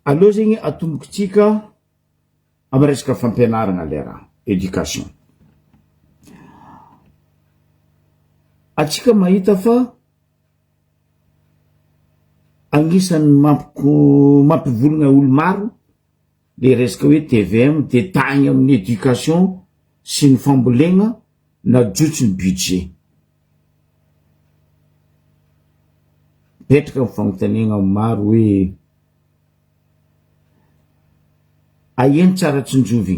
aloha zegny atombokontsika amy resaka fampianarana le raha éducation. Atsika mahita fa agnisan'ny mampivolagna olo maro le resaka hoe TVM de tagny amin'ny éducation sy ny fambolegna na jotsony budget. Petraka ny fagnontaniagna maro hoe ahiany tsara tsinjovy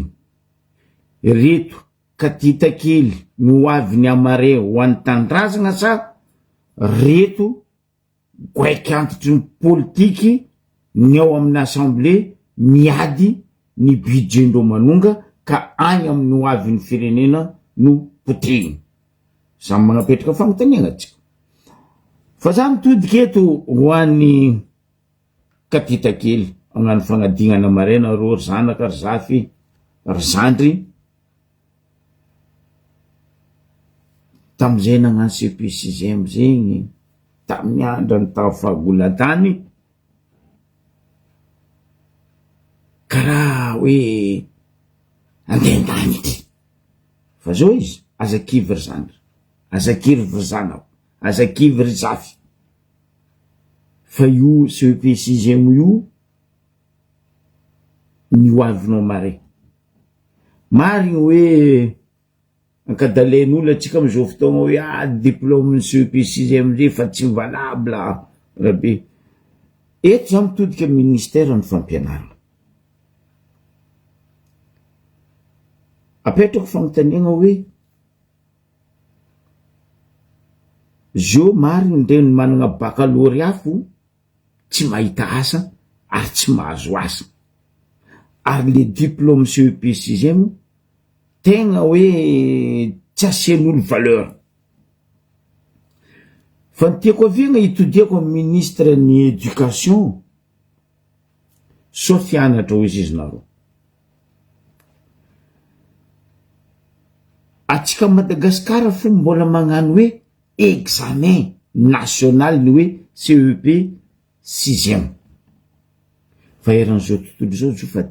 reto katitakely no avy ny amare ho an'ny tandrazana sa reto goaiky antitry ny politiky ny ao amin'ny assemblée miady ny budgetndreo manonga ka agny amin'ny ho avy ny firenena no potehiny. Samy magnapetraka fagnontaniagna tsika fa za mitodiky eto ho an'ny katitakely agnano fagnadinana marena ro ry zanaka ry zafy ry zandry tamizay nagnano CP6 zegny tamin'ny andrany tao fahagolatany karaha hoe andendanitry fa zao izy azakivy ry zandry azakivy ry zanako azakivy ry zafy fa io CP6 io ny hoavinao mare marigny hoe ankadalen'olo atsika amizao fotoagna hoe diplôme ny CP6 amizay fa tsy valable rabe. Eto za mitodika ministère ny fampianarana apetrako fagnontaniagna hoe zio marigny ndre ny managna baccalauréat fo tsy mahita asa ary tsy mahazo asa ary le diplôme CP6 tegna hoe tsy asian'olo valeur. Fa ny tiako aviagna hitodiako amin'ny ministre ny éducation so fianatra ho izy nareo. Atsika Madagasikara fo mbola magnano hoe examen national ny hoe CEP 6e fa eran'izao tontolo zao zo fa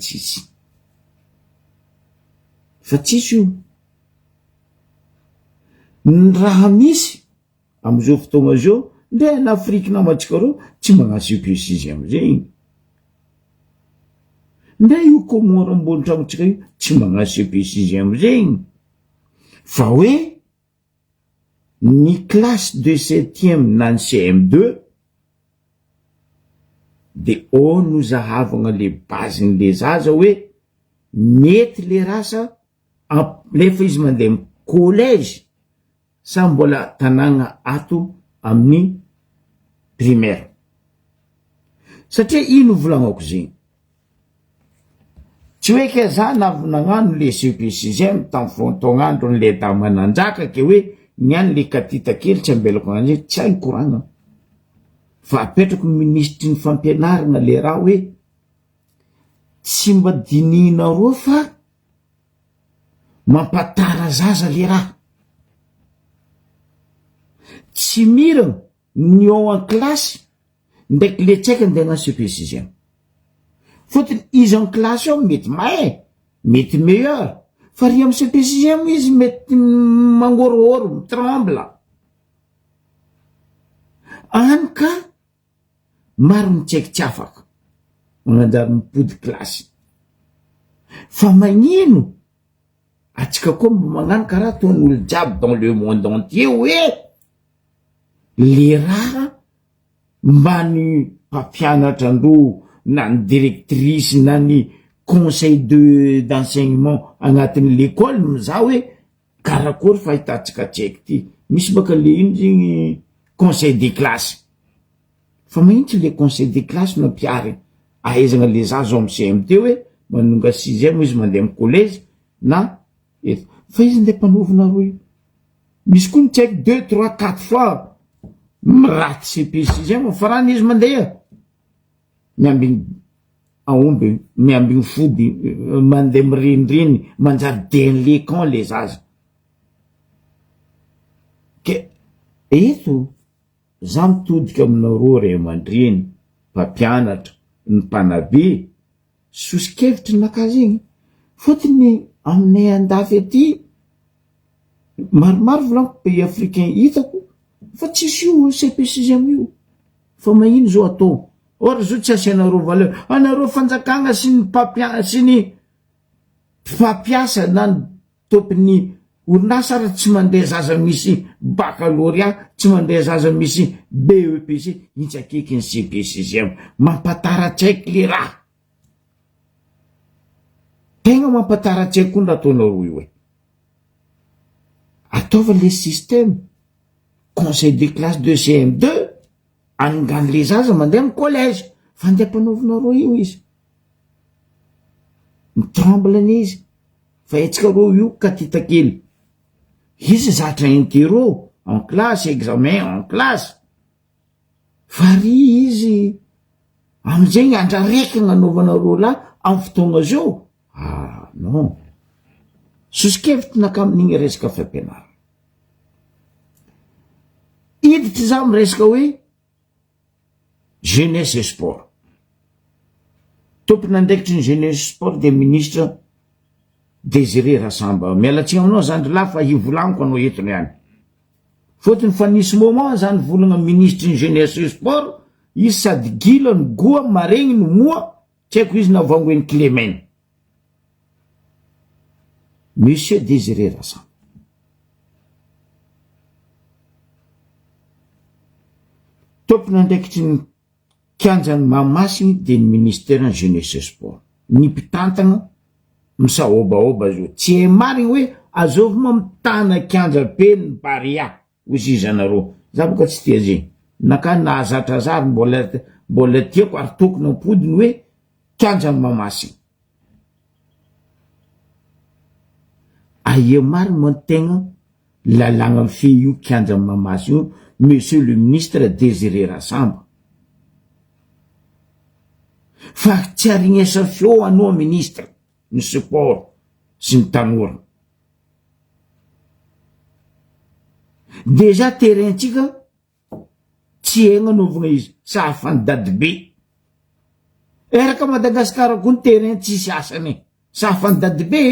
tsisy io ny raha misy amizao fotoagna zao ndre an'Afrika namatsika reo tsy magnano CEP 6e zegny ndre io Comore ambony tragnontsika io tsy magnano CEP 6e zegny fa hoe ny classe de 7e na ny CM2 de no zahavagna le baziny le zaza hoe mety le rasa lefa izy mandeha collège sa mbola tanàgna ato amin'ny primaire. Satria ino volagnako zegny tsy hoe ke za nagnano le CP6 tamin'ny fotoagnandro le damananjaka ke hoe niany le katita kely tsy ambelako agnanjy tsy hainy koragna fa apetrako ministry ny fampianarana le raha hoe tsy mba dinihina roa fa mampatara zaza le raha tsy miragna ny ao an-klasy ndraiky le tsaika andeha agnano CP6 fotony izy en classe ao mety mahay mety meilleur fa ry amy CP6 izy mety mangororo mitremble any ka maro mitsaiky tsy afaka magnanjary mipody klasy fa magnino atsika koa mba magnano karaha ataon'olo jiaby dans le monde entier hoe le raha mba ny mpampianatra andro na ny directrice na ny conseil d'enseignement agnatin'ny l'école miza hoe karakory fahitatsika tsaiky ty misy baka le ino zegny conseil des classes fa magnitsy le conseil des classes no ampiary ahaizagna le zazo amy CMT hoe manonga 6e izy mandeha amy collège na eto fa izy ndeha mpanovina roy misy koa mitsaiky 2, 3, 4 fois miraty CP6 fa raha izy mandeha miambigny aomby miambigny fody mandeha miriniriny manjary denle camp le zaza ke eto za mitodika aminareo ray aman-dreny mpampianatra ny mpanabe sosikevitry nakazy igny fotony aminay andafy aty maromaro volaniko pays africain hitako fa tsisy io CPCGM io fa magnino zao atao or zao tsy asianareo valeur anareo fanjakagna sy ny mpampiasa na ny tompony orinasa raha tsy mandeha zaza misy baccalauréat tsy mandeha zaza misy BEPC intsy akaiky ny CPCGM mampataratsaiky le raha tegna mampataratsaiky koa ny raha ataonareo io ataova le système conseil de classe de CM2 anongany le zaza mandeha amin'ny collège fandepanaovinareo io izy mitremblany izy fa etsika reo io katitakely izy zatra interro en classe examen en classe fary izy amizay andra raiky gnanaovanareo la amin'ny fotoagna zao non sosikevitry nakamin'igny resaka fampianarana hiditry za miresaka hoe jeunesse et sport tompony andraikitry ny jeunesse sport de ministre Désiré Rassamba mialatsina aminao zandry la fa hivolaniko anao etony ihany fotony fa nisy moment zany volagna ministre ny jeunesse et sport izy sady gila ny goa maregny no moa tsy haiko izy navangoeny Clémène monsieur Désiré Rassamba tompony andraikitry ny kianjany Mahamasiny de ny ministère ny jeunesse et sport ny mpitantagna misaobaoba zao tsy marigny hoe azovima mitana kianja pe ny Paria ozy izanareo za boka tsy tia zegny naka nahazatrazary mbola tiako ary tokony ampodiny hoe kianja Mahamasiny aia marigny mantegna lalagna fe io kianja Mahamasiny io monsieur le ministre Désiré Rassamba fa tsy arignesa feo anao ministre ny sport sy ny tanora deja terraintsika tsy egna novagna izy sahafany dady be eraka Madagasikara koa ny terrain tsisy asany sahafany dady be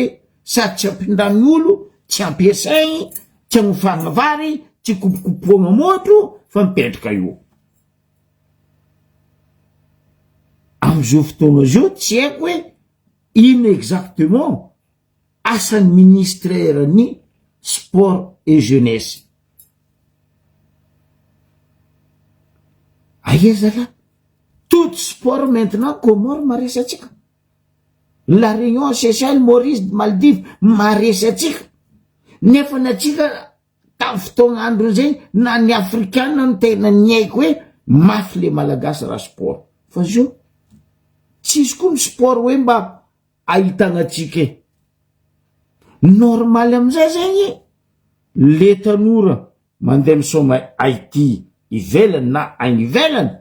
sady tsy ampindrany olo tsy ampiasaigny tsy agnofagna vary tsy kopokopoagna motro fa mipetraka io amizao fotoagna zao tsy haiko hoe ino exactement asan'ny ministère ny sport et jeunesse aiza là tout sport maintenant Comore maresatsika la réunion sociale Maurice de Maldives maresatsika nefa natsika tamin'ny fotoagna andro zay na ny afrikana no tena ny haiko hoe mafy le malagasy raha sport fa zao tsisy koa ny sport hoe mba ahitagnatsika normal amizay zegny le tanora mandeha misoma IT ivelany na agny ivelany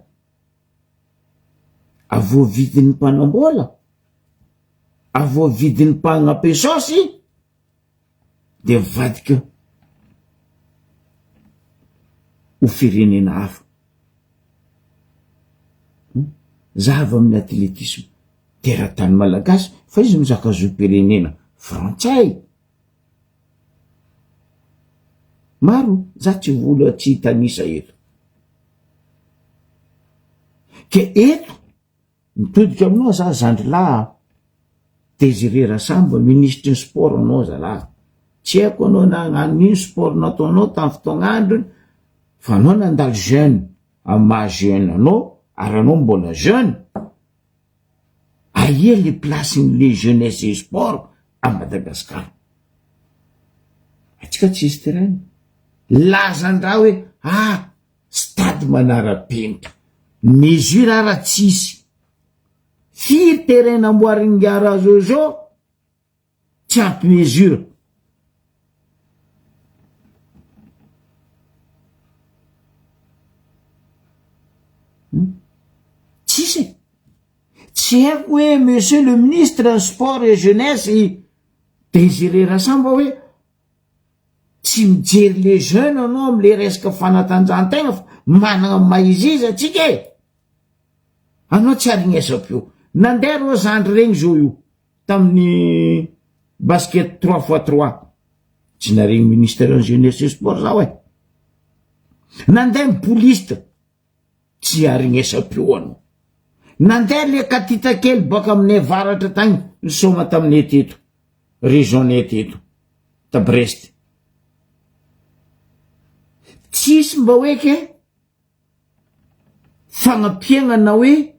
avo vidin'ny mpanambola avo vidin'ny mpagnapesosy de vadika ho firenena hafa zava amin'ny atletisme teratany malagasy fa izy mizaka zo pirenena frantsay maro za tsy vola tsy hitanisa eto ke eto mitodika aminao za zandry la Désiré Rassamba ministre ny sport anao zala tsy haiko anao nagnano sport nataonao tamin'ny fotoagn'andro fa anao nandalo jeune amin'ny maha jeune anao ary anao mbola jeune aia le placen'le jeunesse et sport à Madagascar atsika tsisy terrain lazandraha hoe stade manara-penitra mesure ara tsisy firy terrain namboariny gara zao tsy ampy mesure tsisy tsy haiko hoe monsieur le ministre sport et jeunesse Désiré Rassamba hoe tsy mijery le jeune anao am'le resaka fanatanjahantegna fa managna maizizy atsika anao tsy arignesa-pio nandeha rô zandry regny zao io tamin'ny basket 3x3 tsy naregny ministère jeunesse et sport zao nandeha mipoliste tsy arignesa-peo anao nandeha le katita kely baka aminay varatra tagny nisoma taminay teto régionnay teto ta Brest tsisy mba hoeke fagnapiagna na hoe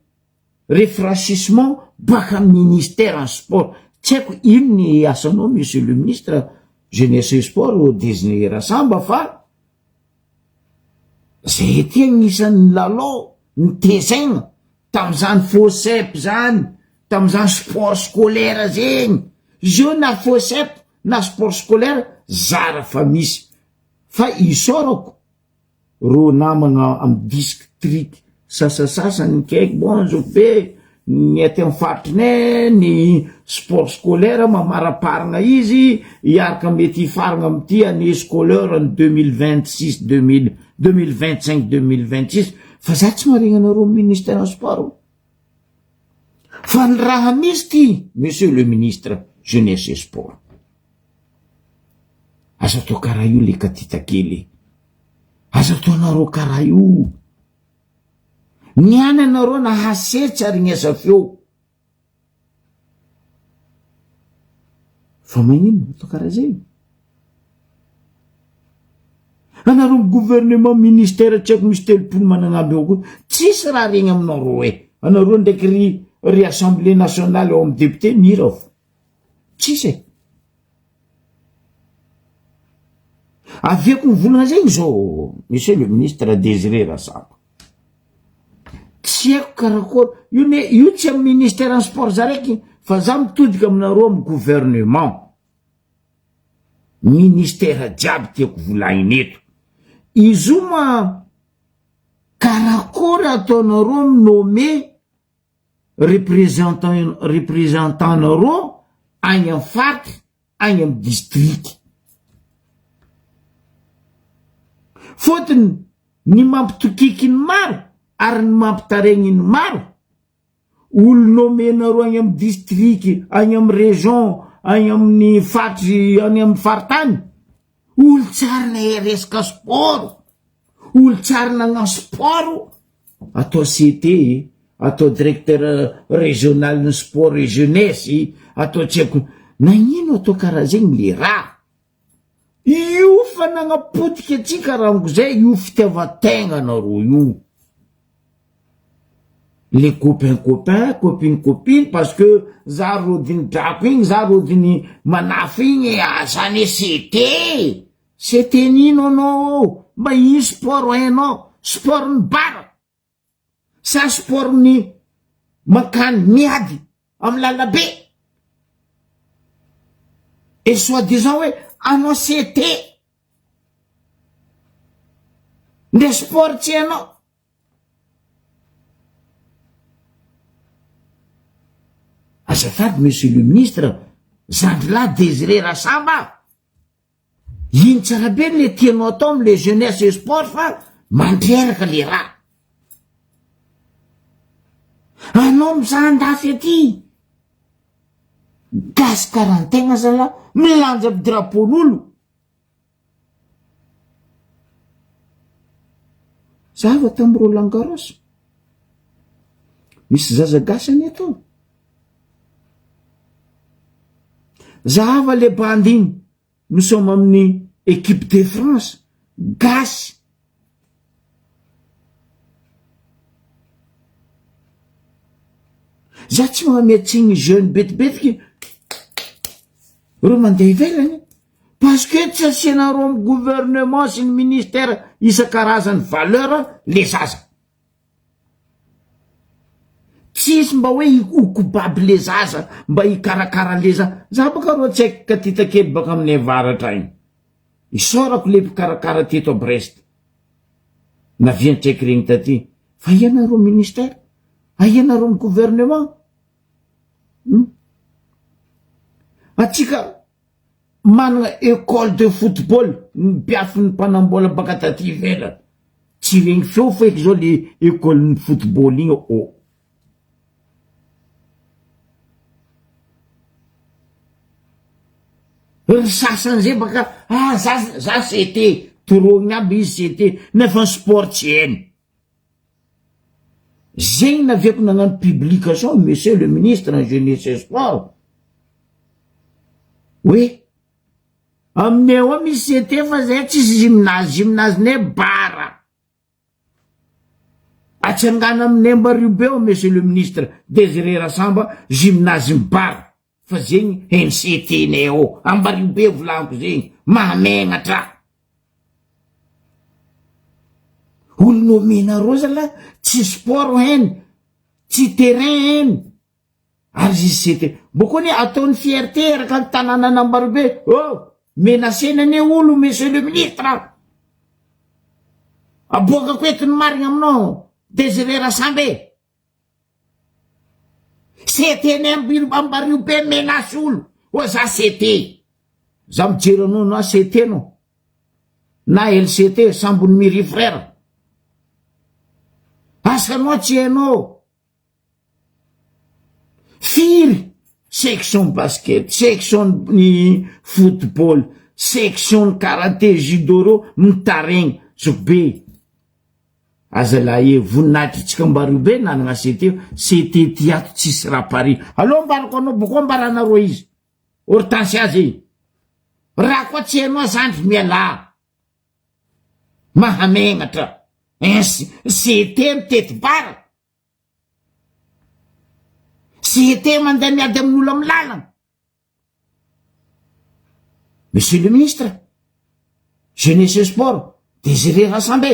réfranchissement baka ministère en sport tsy haiko ino ny asanao monsieur le ministre jeunesse et sport Désiré Rassamba fa zay ty agnisan'ny lalao nitezaigna tam'izany FOSEP zany tam'izany sport scolaire zegny izy io na FOSEP na sport scolaire zara fa misy fa isorako ro namagna amy district sasasasany kaiky bon zo be ny aty amy faritrinay ny sport scolaire mamaraparagna izy iaraka mety hifaragna amity année scolaire ny 2026 2025 2026 fa za tsy maregna anareo ministère en sport fa ny raha misy ty monsieur le ministre jeunesse et sport aza atao karaha io le katita kely aza atao anareo karaha io niany anareo na hasetsy arignesa feo fa magnino atao karaha zay anareo my gouvernement ministère tsy haiko misy telopolo mananaby eo koa tsisy raha regny aminareo anareo ndraiky ry assemblée nationale ao amy député mira fo tsisy aveko mivolagna zegny zao monsieur le ministre Désiré Rassamba tsy haiko karakory io tsy amy ministère en sport za raiky fa za mitodika aminareo amy gouvernement ministère jiaby tiako volagniny eto izy io ma karakory ataonareo minome représentant nareo agny amy faritra agny amy district fotony ny mampitokikiny maro ary ny mampitaregniny maro olo nomenareo agny amy district agny amy région agny amin'ny fatry agny amy faritany olo tsary na resaka sport olo tsary nagnano sport atao CT atao directeur régional ny sport et jeunesse atao tsy haiko nagnino atao karaha zegny le raha io fa nagnapotika atsika rahango zay io fitiavan-tegna nareo io les copains copine parce que za rodiny drako igny za rodiny manafy igny zany CT nino anao mba ino sport hainao sport ny bara sa sport ny makany miady amy lalabe et soi-disant hoe anao CT nde sport tsy anao azafady monsieur le ministre zandrilahy Désiré Rassamba ino tsara be le tianao atao amy le jeunesse et sport fa mandreraka le raha anao mizandafy aty gasy karantegna zala milanja amy drapon'olo zava tamy Roland Garros misy zaza gasy any atao zava le bandy igny misoma amin'ny équipe de France gasy za tsy magnametsiny jeune betibetiky reo mandeha ivelany parce que tsy asianareo amy gouvernement sy ny ministère isan-karazany valeur le zaza tsisy mba hoe ikobaby le zaza mba hikarakara le za baka ro tsy haiko katita kely baka aminay varatra igny isorako le mpikarakara teto a Brest naviantsaiky regny taty fa ianareo ministère ianareo amy gouvernement atsika manana école de football mpiafy ny mpanambola baka taty ivelany tsy regny feo feky zao le école ny football igny ry sasan'izay baka za CT torogny aby izy CT nefa ny sport tsy hainy. Zegny naviako nagnano publication monsieur le ministre en jeunesse et sport oui aminay ao misy CT fa zay tsisy gymnasenay bara atsangana aminay Ambaribe ao monsieur le ministre Désiré Rassamba gymnase bara fa zegny NCT nay ao Ambaribe volaniko zegny mahamegnatra olo nomena rozala tsy sport hen tsy terrain hen ary izy CT bokony ataony fierté araka ny tanàna n'Ambaribe menacena ne olo monsieur le ministre aboakako etiny marigna aminao Désiré Rassamba CT ne Ambaribe menace olo za CT za mijery anao na CT no na LCT sambony miri frère asanao tsy hainao firy section basket section ny football section karaté judo ro mitaregny zobe azalahy voninahitry tsika Ambaribe nanagna CT tiato tsisy rapari aloha ambarako anao boko ambaranareo izy hortensia zay raha koa tsy hainao zandry miala mahamenatra CT mitety bara CT mandeha miady amin'olo amin'ny lalana monsieur le ministre jeunesse et sport Désiré Rassamba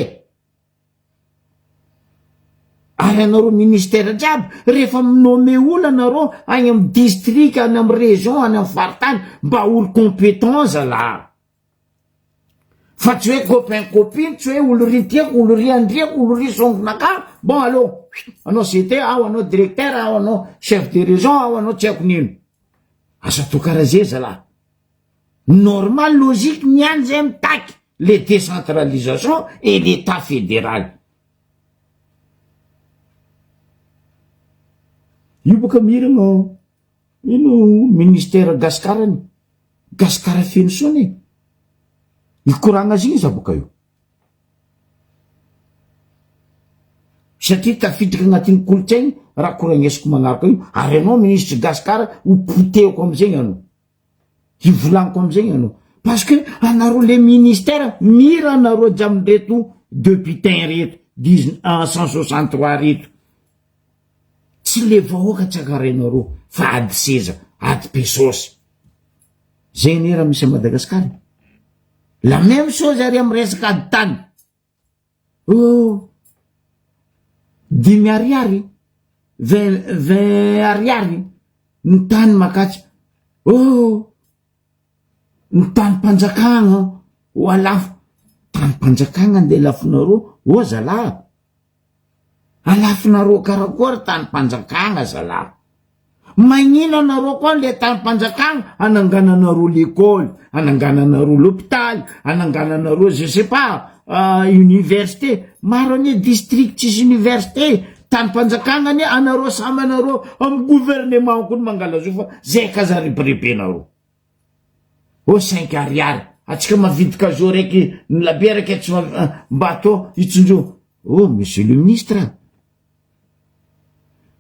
ary anareo ministère jiaby rehefa minome olo anareo agny amin'ny district any amin'ny région any amin'ny faritany mba olo compétent zala fa tsy hoe copain copine tsy hoe olo ry tiako olo ry andriako olo ry songonaka bon allo anao CT ao anao directeur ao anao chef de région ao anao tsy haiko nino asa to karaha zay zala normal logique niany zay mitaky le décentralisation et l'état fédéral io boka mirano ino ministère gaskarany gaskara feno sony ikoragna zigny za boka io satria tafiditra agnatin'ny kolotsaigny raha koragnesiko magnaraka io ary anao ministre gaskara ho poteko amizegny anao ivolaniko amizegny anao parce que anareo le ministère mira anareo jamindreto députain reto 163 reto tsy le vahoaka tsakarenareo fa ady seza ady pesosy zegny raha misy Madagasikara la même chose ary amy resaka ady tany dimy ariary 20 ariary ny tany makatsy ny tany mpanjakagna ho alafo tany mpanjakagna nde lafinareo zala alafinareo karakory tany mpanjakagna zala magnino anareo koa le tany mpanjakagna anangananareo l'école anangananareo l'hôpital anangananareo je sais pas université maro ane district tsisy université tany mpanjakagna ane anareo samy anareo amy gouvernement koa mangalazo fa zay kaza riberibenareo 5 ariary atsika mavidika zo raiky labe raiky tsy mbato itsondro monsieur le ministre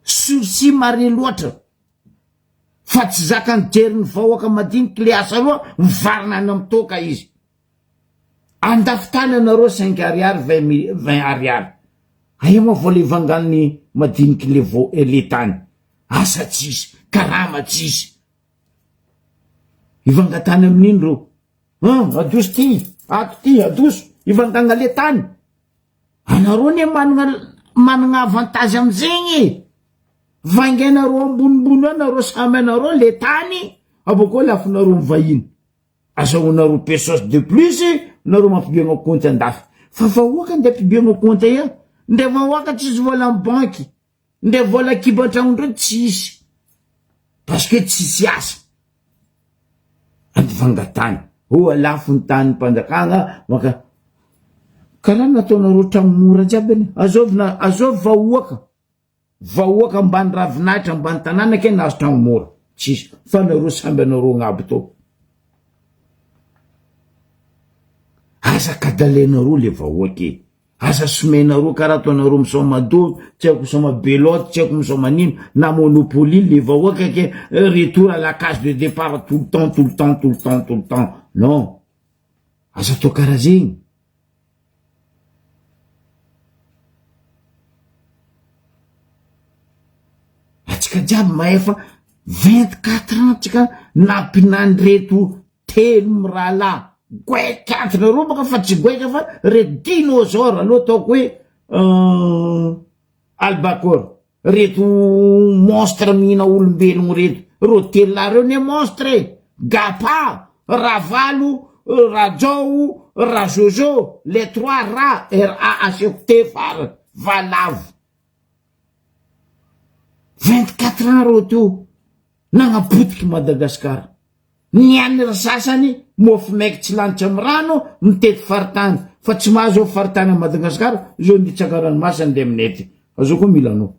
souci mare loatra fa tsy zaka nijery ny vahoaka madiniky le asa loa mivarina any amy toka izy andafitany anareo 5 ariary 20 ariary aia moa vola ivangany madiniky le tany asa tsisy karama tsisy ivangatany amin'ino ro adoso ty ato ty adoso ivangana le tany anareo ne managna avantage amizegny vangainareo ambonimbony anareo samy anareo le tany aboko lafinareo mivahiny azahoanareo pesose de plus nareo mampibiagna compte andafy fa vahoaka nde ampibiagna compte ia nde vahoaka tsisy vola amy banky nde vola kibantragnondreo tsisy parce que tsisy asa andivangatany alafo ny tany mpanjakagna maka karaha nataonareo tragno mora jiaby any azovy vahoaka ambany ravinahitra ambany tanàna ke nazo tragno mora tsisy fa nareo samby anareo agnaby to aza kadalenareo le vahoaky aza somenareo karaha ataonareo misomado tsy haiko misoma belote tsy haiko misoma nino na monopoly le vahoaka ke retour à la case de départ tout le temps tout le temps tout le temps tout le temps non aza atao karaha zegny atsika jiaby maefa 24 ans tsika nampinany reto telo mirahalahy goaikantinareo baka fa tsy goaika fa reto dinosaure aloha ataoko hoe albacor reto monstre mihina olombelogno reto ro telolahy reo ne monstre gapa ravalo rajao rajojo les trois rats RAHT fara valavo 24 ans ro to nagnapotiky Madagasikara ny an'ny sasany mofo maiky tsy lanitra amy rano mitety faritany fa tsy mahazo ao faritany a Madagasikara zao nitsaka ranomasy nde aminety azao koa mila anao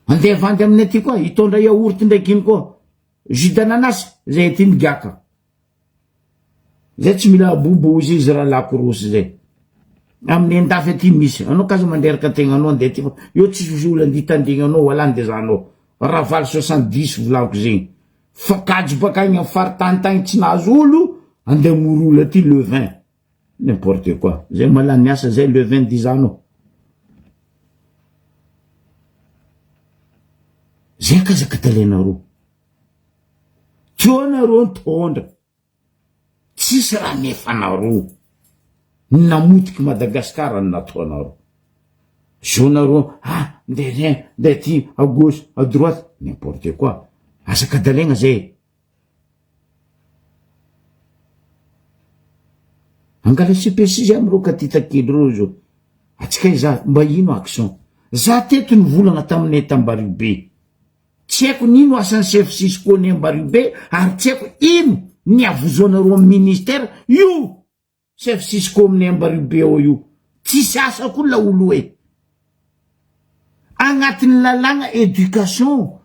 andeha vandy aminay aty koa hitondra yaourt ndraiky iny koa jus d'ananas zay ty ny gaka zay tsy mila bobo izy izy raha lakorosy zay amin'ny andafy aty misy anao kaza manderaka tegna anao andeha ty fa eo tsisy olo anditandegna anao wala andezanao raha valy 70 volako zegny fa kajo baka igny faritany tagny tsy nahazo olo andeha morolo aty le 20 n'importe quoi zay malany asa zay le 20 dizanao zay kazaka talenareo tsionareo ntondra tsisy raha nefanareo namotiky Madagasikara ny nataonareo zao nareo nde rien nde ty à gauche à droite n'importe quoi asaka dalegna zay angala CPC amreo katitakely reo zao atsika iza mba ino action za teto ny volagna taminay tambaribe tsy haiko nino asan'ny chef Sisco-ny Ambaribe ary tsy haiko ino ny avozonareo amin'ny ministère io chef Sisco amin'ny Ambaribe ao io tsisy asa koa la olo hoe agnatin'ny lalagna éducation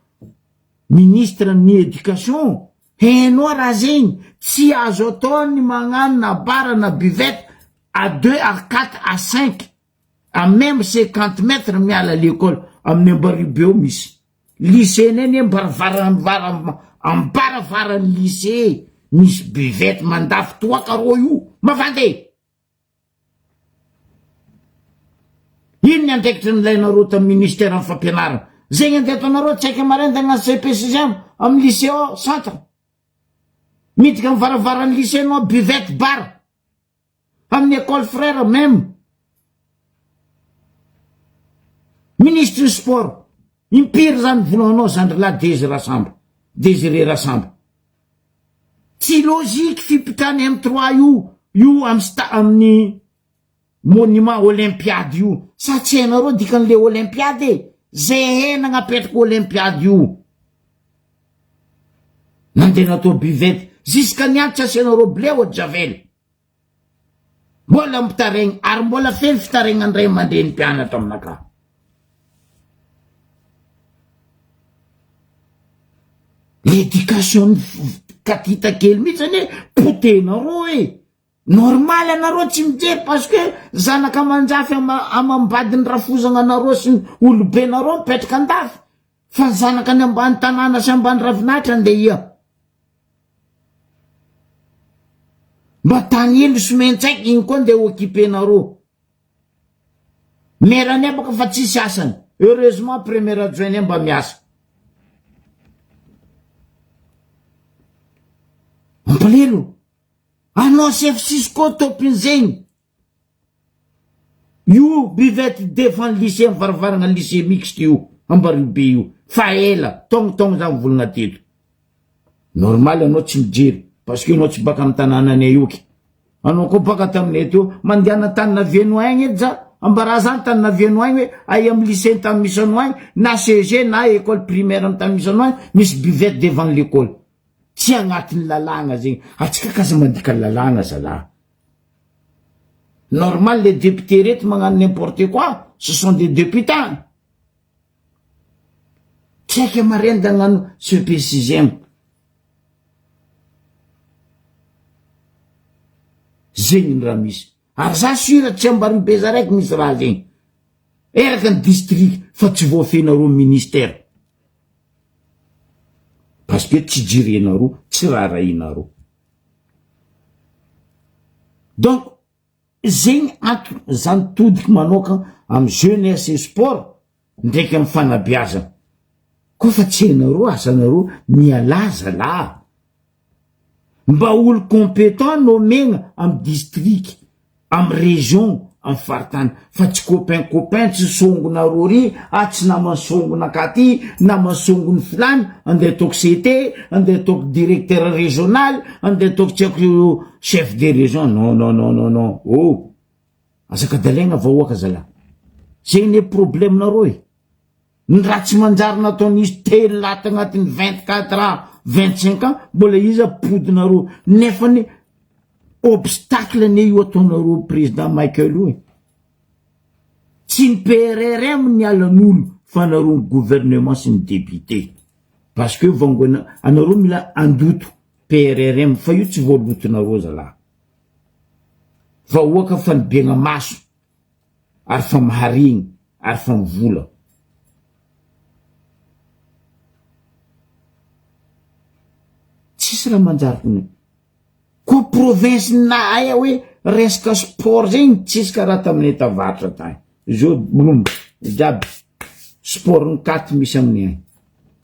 ministre ny éducation hainao raha zegny tsy azo atao ny magnano na bara na buvette à 2 à 4 à 5 à même 50 mètres miala l'école amin'ny Ambaribe ao misy lycée neny ambaravarany lycée misy buvette mandafy toaka ro io mavandy ino ny andraikitry nilainareo tamin'ny ministère amin'ny fampianarana zegny andeha ataonareo tsaiky marenda agna CPCG amin'ny lycée ao centre midika amin'ny varavaran'ny lycée nao buvette bar amin'ny école frère même ministre du sport impiry zany volanao Zandrilahy Désiré Rassamba tsy logique fipitrany M3 io amin'ny monument olympiade io sa tsy hainareo dikan'le olympiade zay hena agnapetraky olympiade io nandeha natao buvette jusqu'à niantitra asianareo blé eau de javel mbola mitaregny ary mbola fely fitaregna andray mandreny mpianatra aminaka l'éducation katita kely mihitsy zany potenareo normal anareo tsy mijery parce que zanaka manjafy amambadiny rafozagna anareo sy olobenareo mipetraka andafy fa zanaka any ambany tanàna sy ambany ravinahitra andeha ia mba tany elo somentsaiky igny koa ndeha okipenareo merany abaka fa tsisy asany heureusement premier adjoint mba miasa ampalelo anao chef Sisco topiny zegny io buvette devant lycée amin'ny varavarana lycée mixte io Ambaribe io fa ela tongotongo za mivolagna teto normal anao tsy mijery parce que anao tsy baka amin'ny tanànanay ioky anao koa baka taminay teo mandehana tanina Vienoigny edy za ambara zany tanina Vienoigny hoe ay amin'ny lycée tamin'ny Misanoigny na CG na école primaire amin'ny tamin'ny Misanoigny misy buvette devant l'école tsy agnatin'ny lalagna zegny atsika kaza mandika lalagna zalahy normal les députés reto magnano n'importe quoi ce sont des députés tsy haika marenda agnano CP6e zegny ny raha misy ary za sira tsy ambariny beza raiky misy raha zegny eraka ny district fa tsy voafenareo ministère parce que tsy jirenareo tsy raha rahinareo donc zegny antony zany todiky manoka amy jeunesse et sport ndraiky amy fanabeazana koa fa tsy hainareo asanareo mialaza la mba olo compétent no megna amy district amy région amy faritany fa tsy copain tsy songonareo ry tsy namasongona katy namasongony filany andeha ataoko CT andeha ataoko directeur régional andeha ataoko tsy haiko chef de région non oh azaka dalaigna vahoaka zala zegny ne problème nareo ny raha tsy manjary nataon'izy telo laty agnatin'ny 24 ans 25 ans mbola izy apodinareo nefany obstacle ne io ataonareo président Michael io tsy ny PRRM ny alan'olo fa nareo ny gouvernement sy ny député parce que vangona anareo mila andoto PRRM fa io tsy voalotonareo zala fa oaka fa nibegna maso ary fa maharigny ary fa mivola tsisy raha manjary kony ko province na aya hoe resaka sport zegny tsisy karaha tamin'ny tavaratra tany zo blom jiaby sport ny katy misy amin'ny ay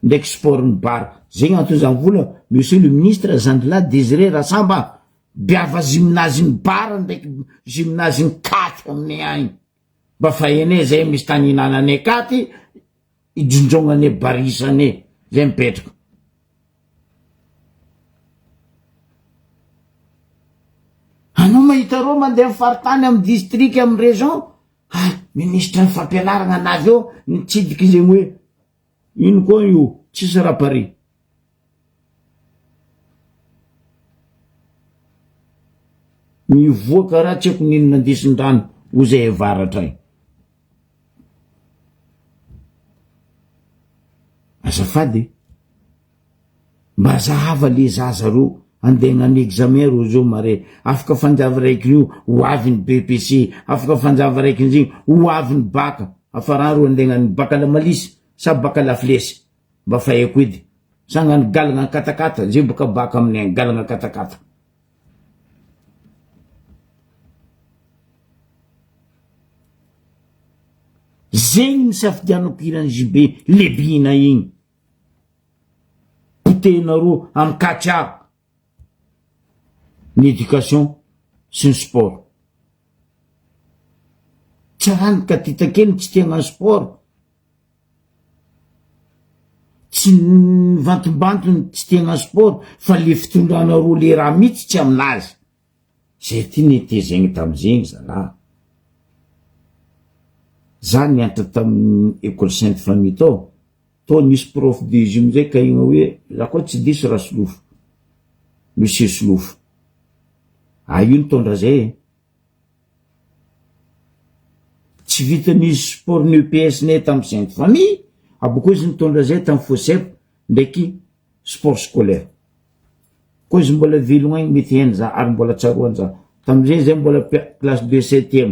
ndraiky sport ny bara zegny antony zany vola monsieur le ministre Zandila Désiré Rassamba biava gymnase ny bara ndraiky gymnase ny katy amin'ny ay mba fa ene zay misy tany inanane katy ijonjongane barisane zay mipetraka anao mahitareo mandeha mifaritany amy district amy région ministre ny fampianarana anazy eo nitsidiky zegny hoe ino koa io tsisy raha pare mivoaka raha tsy haiko nino nandesin-drano ho zay avaratra iny azafady mba zahava le zazareo andeha gnany examen ro zao mare afaka fanjava raiky io ho avy ny BPC afaka fanjava raiky zegny ho avy ny baka afarano andeha gnany baka la malisy sa baka la flesy mba fa haiko edy sa gnany galagna katakata zay baka baka amin'ny galagna katakata zegny nisafidianako irany JB lebina igny potenareo amy katriako ny éducation sy ny sport tsy rany ka titakely tsy tia gnany sport tsy vantombantony tsy tia gnany sport fa le fitondranareo le raha mihitsy tsy aminazy zay ty nete zegny tamizegny zala za niantra tamin'ny école Sainte Famille to nisy prof de gym zay ka igny hoe la koa tsy diso raha Solofo monsieur Solofo io nitondra zay tsy vitan'izy sport ny EPS ne tamy Sainte Famille aboko izy nitondra zay tamy FOSEP ndraiky sport scolaire koa izy mbola velogna igny mety heny za ary mbola tsaroany za tamizay zay mbola classe de 7e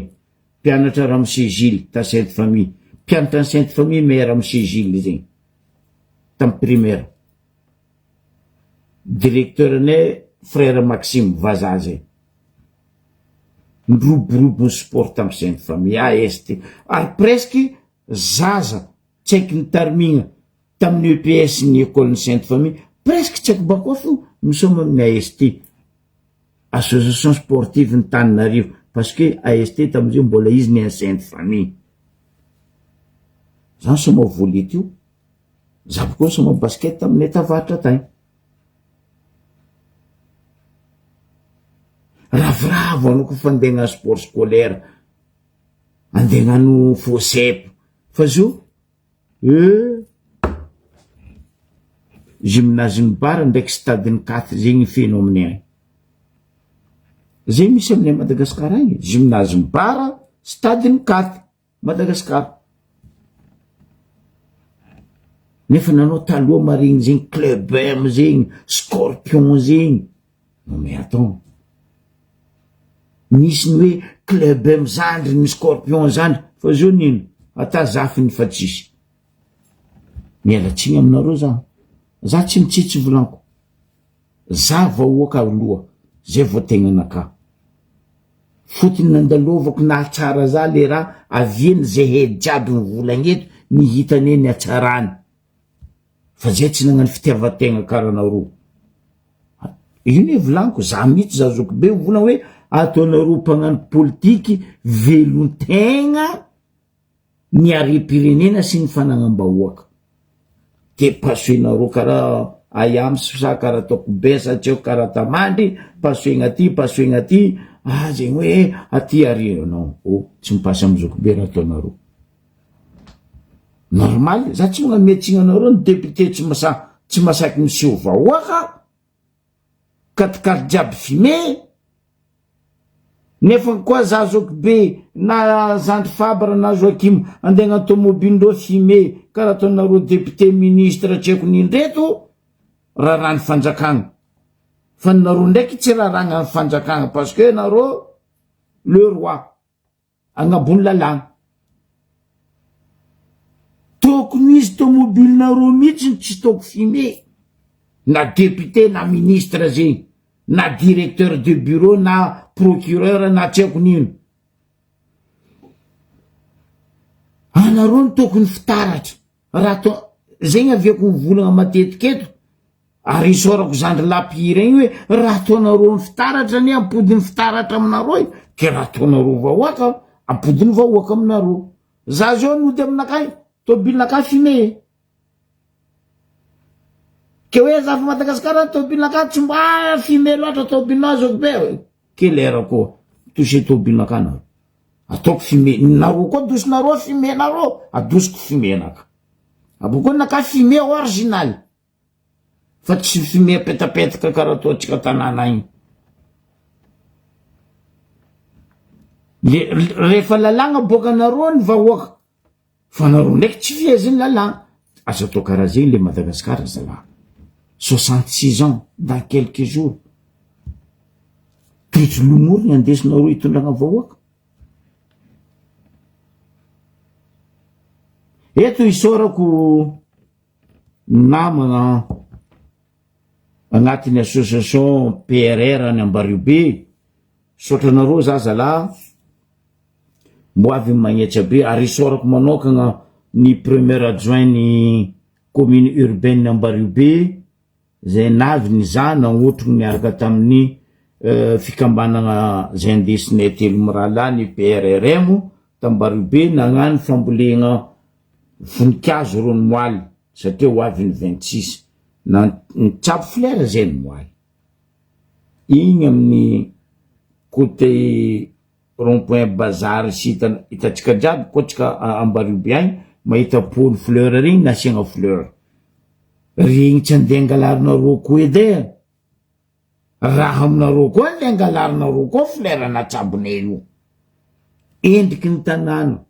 mpianatra raha monsieur Gilles ta Sainte Famille mpianatra ny Sainte Famille mais raha monsieur Gilles zegny tamy primaire directeur ne frère Maxime Vaza zay niroborobo ny sport tamy Sainte Famille AST ary presque zaza tsy haiky ny tarmigna tamin'ny EPS ny école ny Sainte Famille presque tsy haiko bakoa fo misoma amin'ny AST association sportive ny Tananarivo parce que AST tamizay mbola izy ny Sainte Famille zany soma volley io za bokoa soma basket tamin'ny tavaratra tany ravoravo anao koa fa andeha gnano sport scolaire andeha gnano FOSEP fa zo gymnase ny bara ndraiky stade ny 4 zegny feno amin'ny ay zay misy aminay Madagasikara agny gymnase ny bara stade ny 4 Madagasikara nefa nanao taloha marigny zegny club M zegny scorpion zegny non mais attends nisy ny hoe club mizandry ny scorpion zandry fa zao nino ata zafy ny fa tsisy mialatsiny aminareo za tsy mitsitsy volanko za vahoaka aloha zay vo tegna naka fotony nandalovako na tsara za le raha avieny zay hedy jiaby ny volagneto ny hitane ny atsarany fa zay tsy nagnano fitiavategna karanareo ino volanko za mihitsy za zoko be volana hoe ataonareo mpagnano politiky velontegna ny are-pirenena sy ny fanagnam-bahoaka ke pasoenareo karaha ayamsy sa karaha ataoko be satria karaha tamandry pasoegna ty zegny hoe aty arinao tsy mipasy amy zoko be raha ataonareo normal za tsy magnano miatsinanareo ny député tsy masaky miseho vahoaka katikaty jiaby fime nefa koa za zoko be na zandry fabra na Joakim andegna tomobile fime karaha ataonareo député ministre tseko nindreto raha ny fanjakagna fa nareo ndraiky tsy raragna ny fanjakagna parce que nareo le roi agnabony lalagna tokony izy tomobile nareo mihitsy tsy toko fime na député na ministre zegny na directeur de bureau na procureur na tseko nino anareo ny tokony fitaratra raha zegny aviako mivolagna matetiky eto ary isorako zandry lapy regny hoe raha ataonareo ny fitaratra ny ampodiny fitaratra aminareo ke raha ataonareo vahoaka ampodiny vahoaka aminareo za zao nody aminakay tobilinakay fime ke hoe za fa Madagasikara tobilinakay tsy mba fime loatra tobilinao zao be ke lera koa touché tobilinakay nareo ataoko fime nareo koa dosinareo fime nareo adosiko fime naka aboko naka fime original fa tsy fime petapetaka karaha ataotsika tanàna igny rehefa lalagna boka nareo ny vahoaka fa nareo ndraiky tsy fieziny lalagna azo atao karaha zegny le Madagasikara zala 66 ans dans quelques jours tritry lomory ny andesinareo hitondragna vahoaka eto isorako namagna agnatin'ny association PRR ny Ambariobe sotranareo za zala mbo avy magnetsa be ary isorako manokagna ny premier adjoint ny commune urbaine Ambariobe zay navy ny za nagnotro niaraka tamin'ny fikambanagna zay indesinay telo mirala ny PRRM Ambariobe nagnano fambolegna voninkazo ro ny moaly satria ho avy ny 26 na nitsabo flera zay ny moaly igny amin'ny côté rond-point bazar sy hitatsika jiaby koatsika Ambariobe agny mahita pôly fleur regny nasiagna fleur regny tsy andeha angalarinareo koa edy raha aminareo koa andeha angalarinareo koa fleur natsabonay io endriky ny tanàna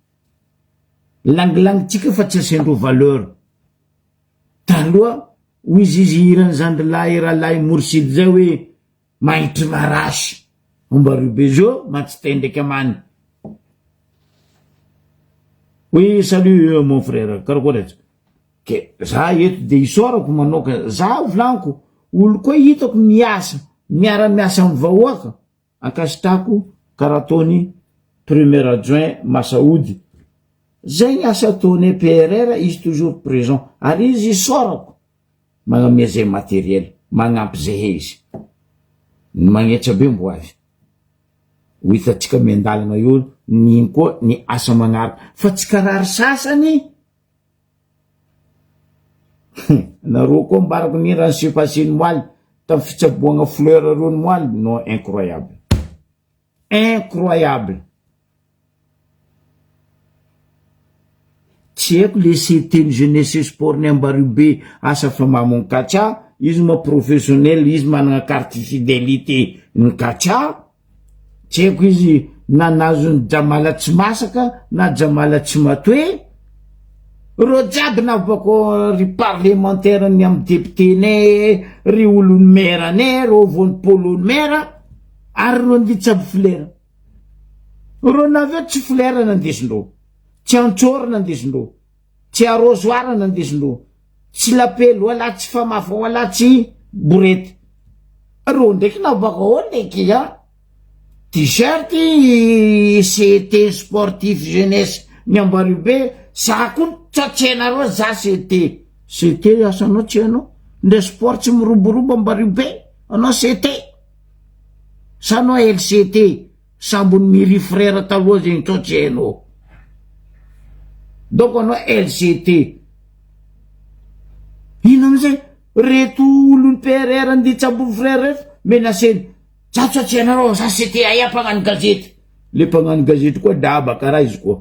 langilangytsika fa tsy asendro valeur taloha hoy izy irany zandry lahy rahalahy morsidy zay hoe mahitry marasy Ambariobe zao matsitay ndraiky amany oui salut mon frère karakory ke za eto de isorako manoka za volanko olo koa hitako miasa miara-miasa amin'ny vahoaka ankasitrako karaha ataony premier adjoint Masaody zay ny asa ataony PRR izy toujours présent ary izy isorako magnamia zay matériel magnampy zay izy magnetsa be mbo avy ho hitatsika miandalana io niny koa ny asa magnaraka fa tsy karary sasany nareo koa mbarako ny raha sy passé ny moaly tamin'ny fitsaboagna fleur reo ny moaly non incroyable tsy haiko le CT ny jeunesse et sport ny Ambariobe asa famamony katsa izy ma professionnel izy managna carte fidélité ny katsa tsy haiko izy na nazo ny jamala tsy masaka na jamala tsy matoe ro jiaby na bako ry parlementaire ny amy député nay ry olony mera nay ro vony pôlony mera ary ro ny tsabo flera ro naveo tsy flera nandesindro, tsy antsoro nandesindro, tsy arrosoir nandesindro, tsy lapelo wala tsy famafa wala tsy borety. Ro ndraiky nabaka ao ndraiky t-shirt CT sportif jeunesse ny Ambaribe sako tsatsena za CT asanao tsy anao ndre sport tsy miroborobo Ambaribe anao CT sanao LCT sambony miri frère taloha zegny tsy anao donc anao LCT ino amizay reto olony PRR andi tsambony frère reto menaseny tsy anareo za CT aya mpagnano gazety le mpagnano gazety koa daba karaha izy koa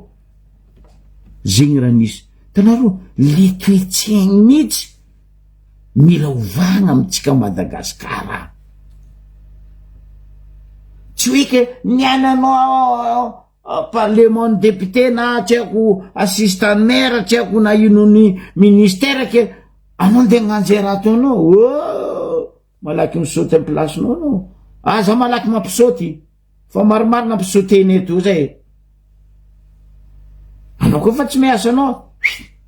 zegny raha nisy tanaro le toetsaigny mihitsy mila ovagna amitsika Madagasikara tsy hoe ke niananao parlement député na tsy haiko assistant maire tsy haiko na inony ministère ke anao ndeha gnanjera ataonao malaky misaoty am placenao anao aza malaky mampisaoty fa maromaro nampisaoteny eto zay anao koa fa tsy miasa anao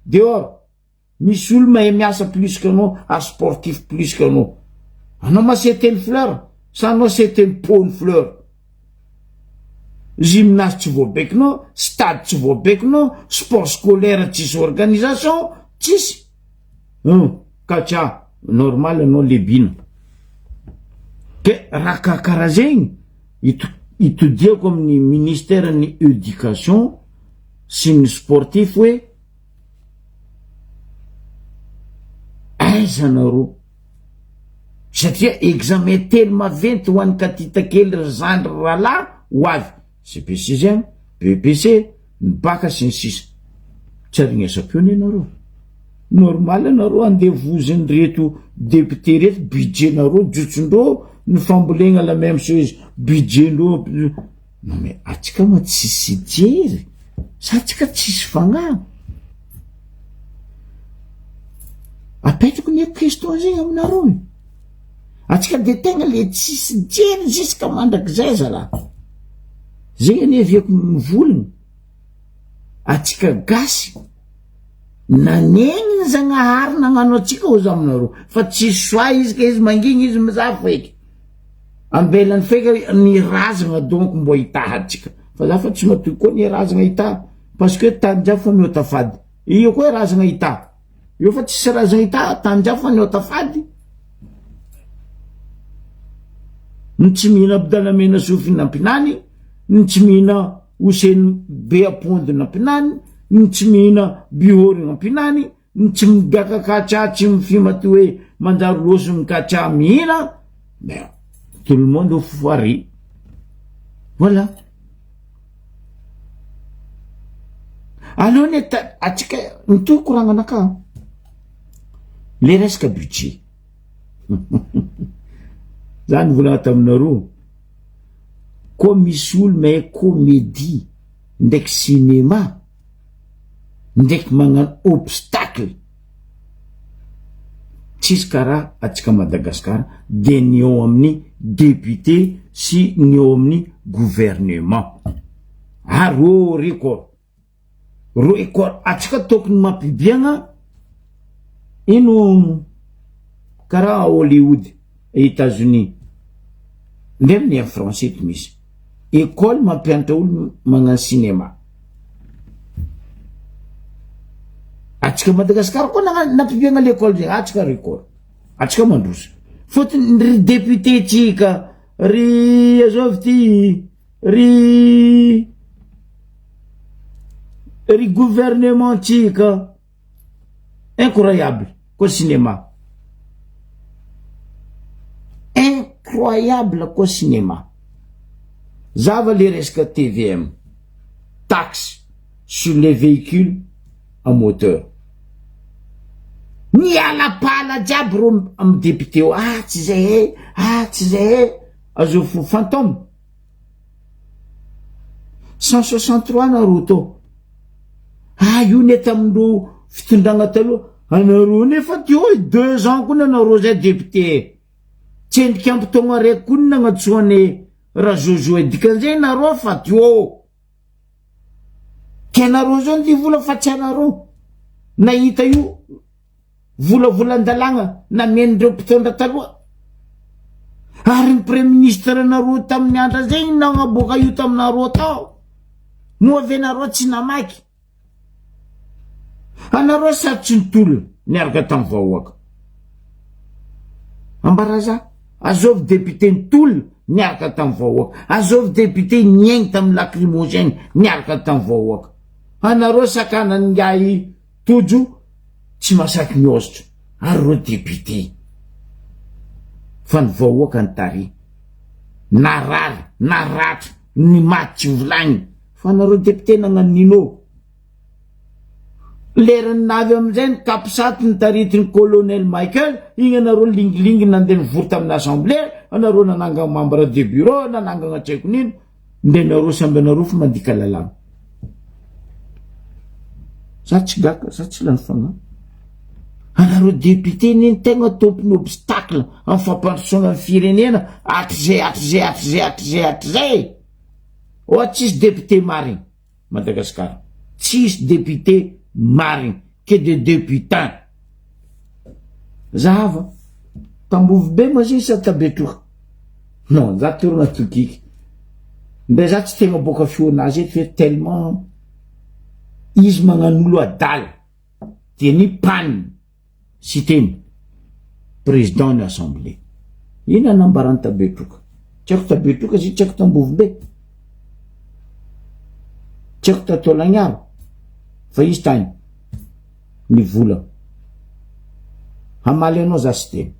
dehors misy olo mahay miasa plus que anao sportif plus que anao maseteny fleur sa anao seteny pôny fleur gymnase tsy voabekinao stade tsy voabekinao sport scolaire tsisy organisation tsisy katsa normal anao lebina ke raha karaha zegny itodiako amin'ny ministère ny éducation sy ny sportif hoe aiza nareo satria examen telo maventy ho an'ny katitakely zandry rahalahy ho avy CPC zegny BPC ny baka sy ny sisa tsy arignesa-peo ny anareo normal anareo andeha voziny reto député reto budget nareo jotsondreo ny fambolegna la même chose budget ndreo non mais atsika ma tsisy jery sa atsika tsisy fagnahy apetrako ny question zegny aminareo atsika de tegna le tsisy jery jusqu'à mandrakizay zalahy zegny ane aviako mivolagna atsika gasy nanegny ny Zagnahary nagnano atsika ozy aminareo fa tsisy soa izy ka izy mangigny izy mizaha feky ambelany feky ny razagna donc mbo hitaha atsika fa za fa tsy matoky koa ny razagna hitaha parce que tany jiaby fa miota fady io koa razagna hitaha io fa tsisy razagna hitaha tany jiaby fa miota fady ny tsy mihina Abdalamena Sofy nampinany ny tsy mihina Hoseny Beapondy nampinany ny tsy mihina Bihory nampinany ny tsy migaka kacha tsy mifima ty hoe manjary loso ny kacha mihina ben tout le monde au foiré voilà alors atsika nitoy koragnanaka le resaka budget zany volagna taminareo koa misy olo mahay comédie ndraiky cinéma ndraiky magnano obstacle tsisy karaha atsika Madagasikara de ny eo amin'ny député sy ny eo amin'ny gouvernement ro record atsika tokony mampibiagna ino karaha Hollywood États-Unis ndre amin'ny français to misy école mampianatra olo magnano cinéma atsika Madagasikara koa nampibiagna l'école zegny atsika record atsika mandrosa fotony ry député tsika ry azovy ty ry gouvernement tsika incroyable koa cinéma incroyable koa cinéma zava le resaka TVM taxe sur les véhicules à moteur ny alapala jiaby ro amy député o tsy zay azo fo fantôme 163 nareo to io nety amindro fitondragna taloha anareo nefa teo 2 ans koa nanareo zay député tsendriky ampitogna raiky koa nagnatsoany raha Jojo dikan'izay nareo fa teo Tsy anareo zao ny vola fa tsy anareo nahita io volavolan-dalàna namen'ireo mpitondra taloha. Ary ny premier ministre nareo tamin'ny andra zay nagnaboaka io taminareo tao. No avy nareo tsy namaky. Anareo sarotsy ny tolona niaraka tamin'ny vahoaka. Ambaraza azovy député ny tolona niaraka tamin'ny vahoaka. Azovy député niaigny tamin'ny lacrymogène niaraka tamin'ny vahoaka. Anareo sakana ngai tojo tsy masaky miositra. Ary reo député fa ny vahoaka ny tary narary naratra ny maty tsy volagny fa nareo député nagnanino. Lerany navy amizay ny kapisaty ny taritiny colonel Michael igny anareo lingilingy nandeha nivory tamin'ny assemblée. Anareo nanangana membre de bureau nanangana tsaiko nino nde nareo samby anareo fa mandika lalàna. Za tsy gaka za tsy lany fagnahy. Anareo député niny tegna tompony obstacle amin'ny fampandrosoana ny firenena hatrizay. Oa tsisy député mariny Madagasikara. Tsisy député mariny que de députant. Zahava tambovy be maziny sa tabetroka. Non, za torona tokiky. Mbe za tsy tegna boka fionazy eto fe tellement izy magnan'olo adala de ny panne si teny président ny assemblée. Ina nambarany tabetroka. Tsy ako tabetroka zy tsy ako tambovy be. Tsy ako tatolagnaro. Fa izy tany ny vola. Hamaly anao za sy teny.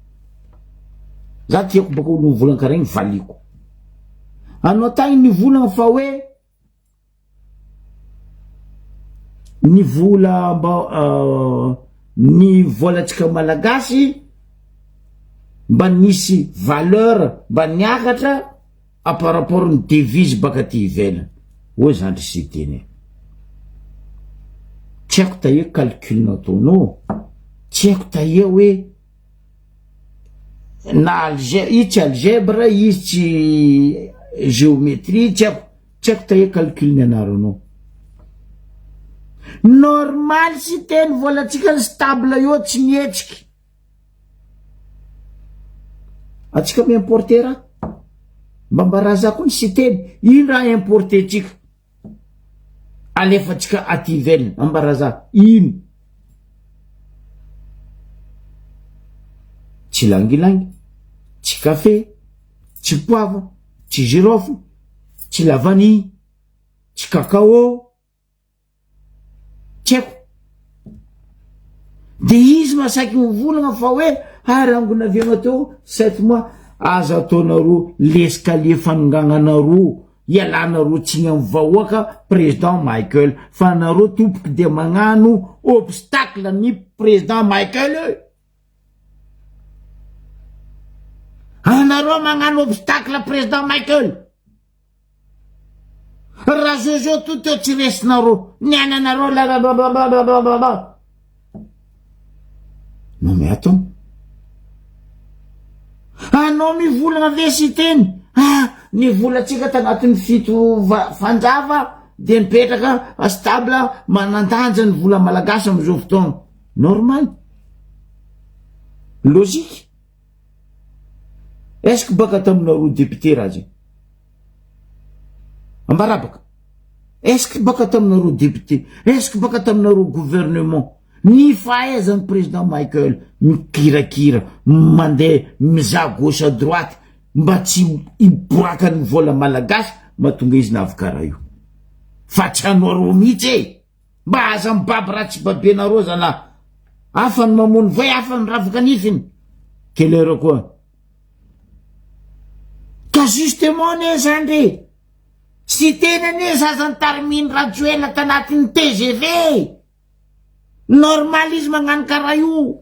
Za tiako baka olo ny volana karaha igny valiko. Anao tany ny volana fa hoe ny vola ny volatsika malagasy mba nisy valeur mba niakatra a par rapport ny devise baka ty ivelany. Hoe zandry sy teny. Tsy haiko tahia calcul nataonao. Tsy haiko tahia hoe na izy tsy algèbre izy tsy géométrie tsy haiko tahia calcul ny anaranao. Normal sy teny volatsika ny stable io tsy mietsiky. Atsika miimporte raha mbambaraza koa ny sy teny ino raha importe tsika alefatsika aty ivelany ambaraza ino. Tsy langilangy, tsy café, tsy poivre, tsy girofle, tsy la vanille, tsy cacao. Tsy haiko. De izy masaky mivolagna fa hoe ary angonaviagna teo 7 mois aza ataonareo l'escalier fanongananareo ialanareo tsiny amin'ny vahoaka président Michael fa nareo tompoky de magnano obstacle ny président Michael. Anareo magnano obstacle président Michael. Raha zao to teo tsy resinareo niananareo la. Non mais attends. Anao mivolagna ve sy teny? Ny volatsika tagnatin'ny fito fanjava de nipetraka stable manandanja ny vola malagasy am'izao fotoagna. Normal. Logique. Est-ce que baka taminareo député raha zay? Ambarabaka. Est-ce que baka taminareo député? Est-ce que baka taminareo gouvernement? Ny fahaizan'ny président Michael mikirakira mandeha mizaha gauche à droite mba tsy iboaka ny vola malagasy mahatonga izy navikara io. Fa tsy anareo mihitsy mba aza mibaby raha tsy babenareo zana. Afany mamony voay afany ravaka nifiny. Quelle heure koa? Ka justement ne zandry sy tena ne zazany tariminy rajoela tanatin'ny TGV. Normal izy magnano karaha io.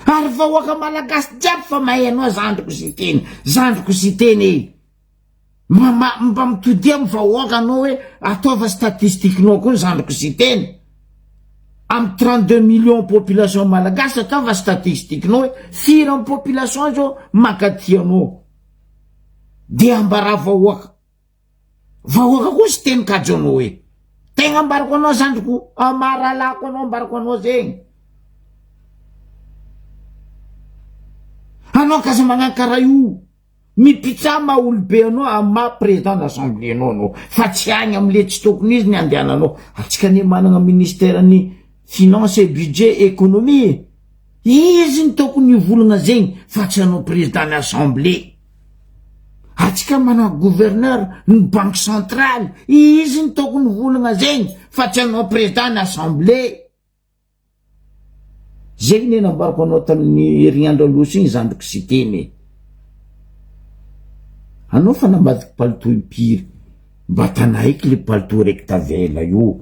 Ary vahoaka malagasy jiaby fa mahay anao zandriko sy teny. Zandriko sy teny. Mba mitodia amin'ny vahoaka anao hoe ataova statistiquenao koa zandriko sy teny. Am 32 millions population malagasy ataova statistiquenao hoe firy amin'ny population zao makaty anao. dia ambara vahoaka koa sy teny kajonao hoe tegna ambarako anao zandriko amaralako anao ambarako anao zegny anao kaza magnano karaha io mipitsa ma olobe anao ama président d'assemblée anao fa tsy agny amle tsy tokony izy ny andehananao atsika ne manana ministère-ny finance et budget économie izy ny tokony volagna zegny fa tsy anao président d'assemblée atsika mana gouverneur ny banque centrale izy ny tokony volagna zegny fa tsy anao président d'assemblée zegny ne nambarako anao tamin'ny herignandro aloso igny zandriko sy teny anao fa nambadiky palito impiry mba tanaiky le palito raiky tavela io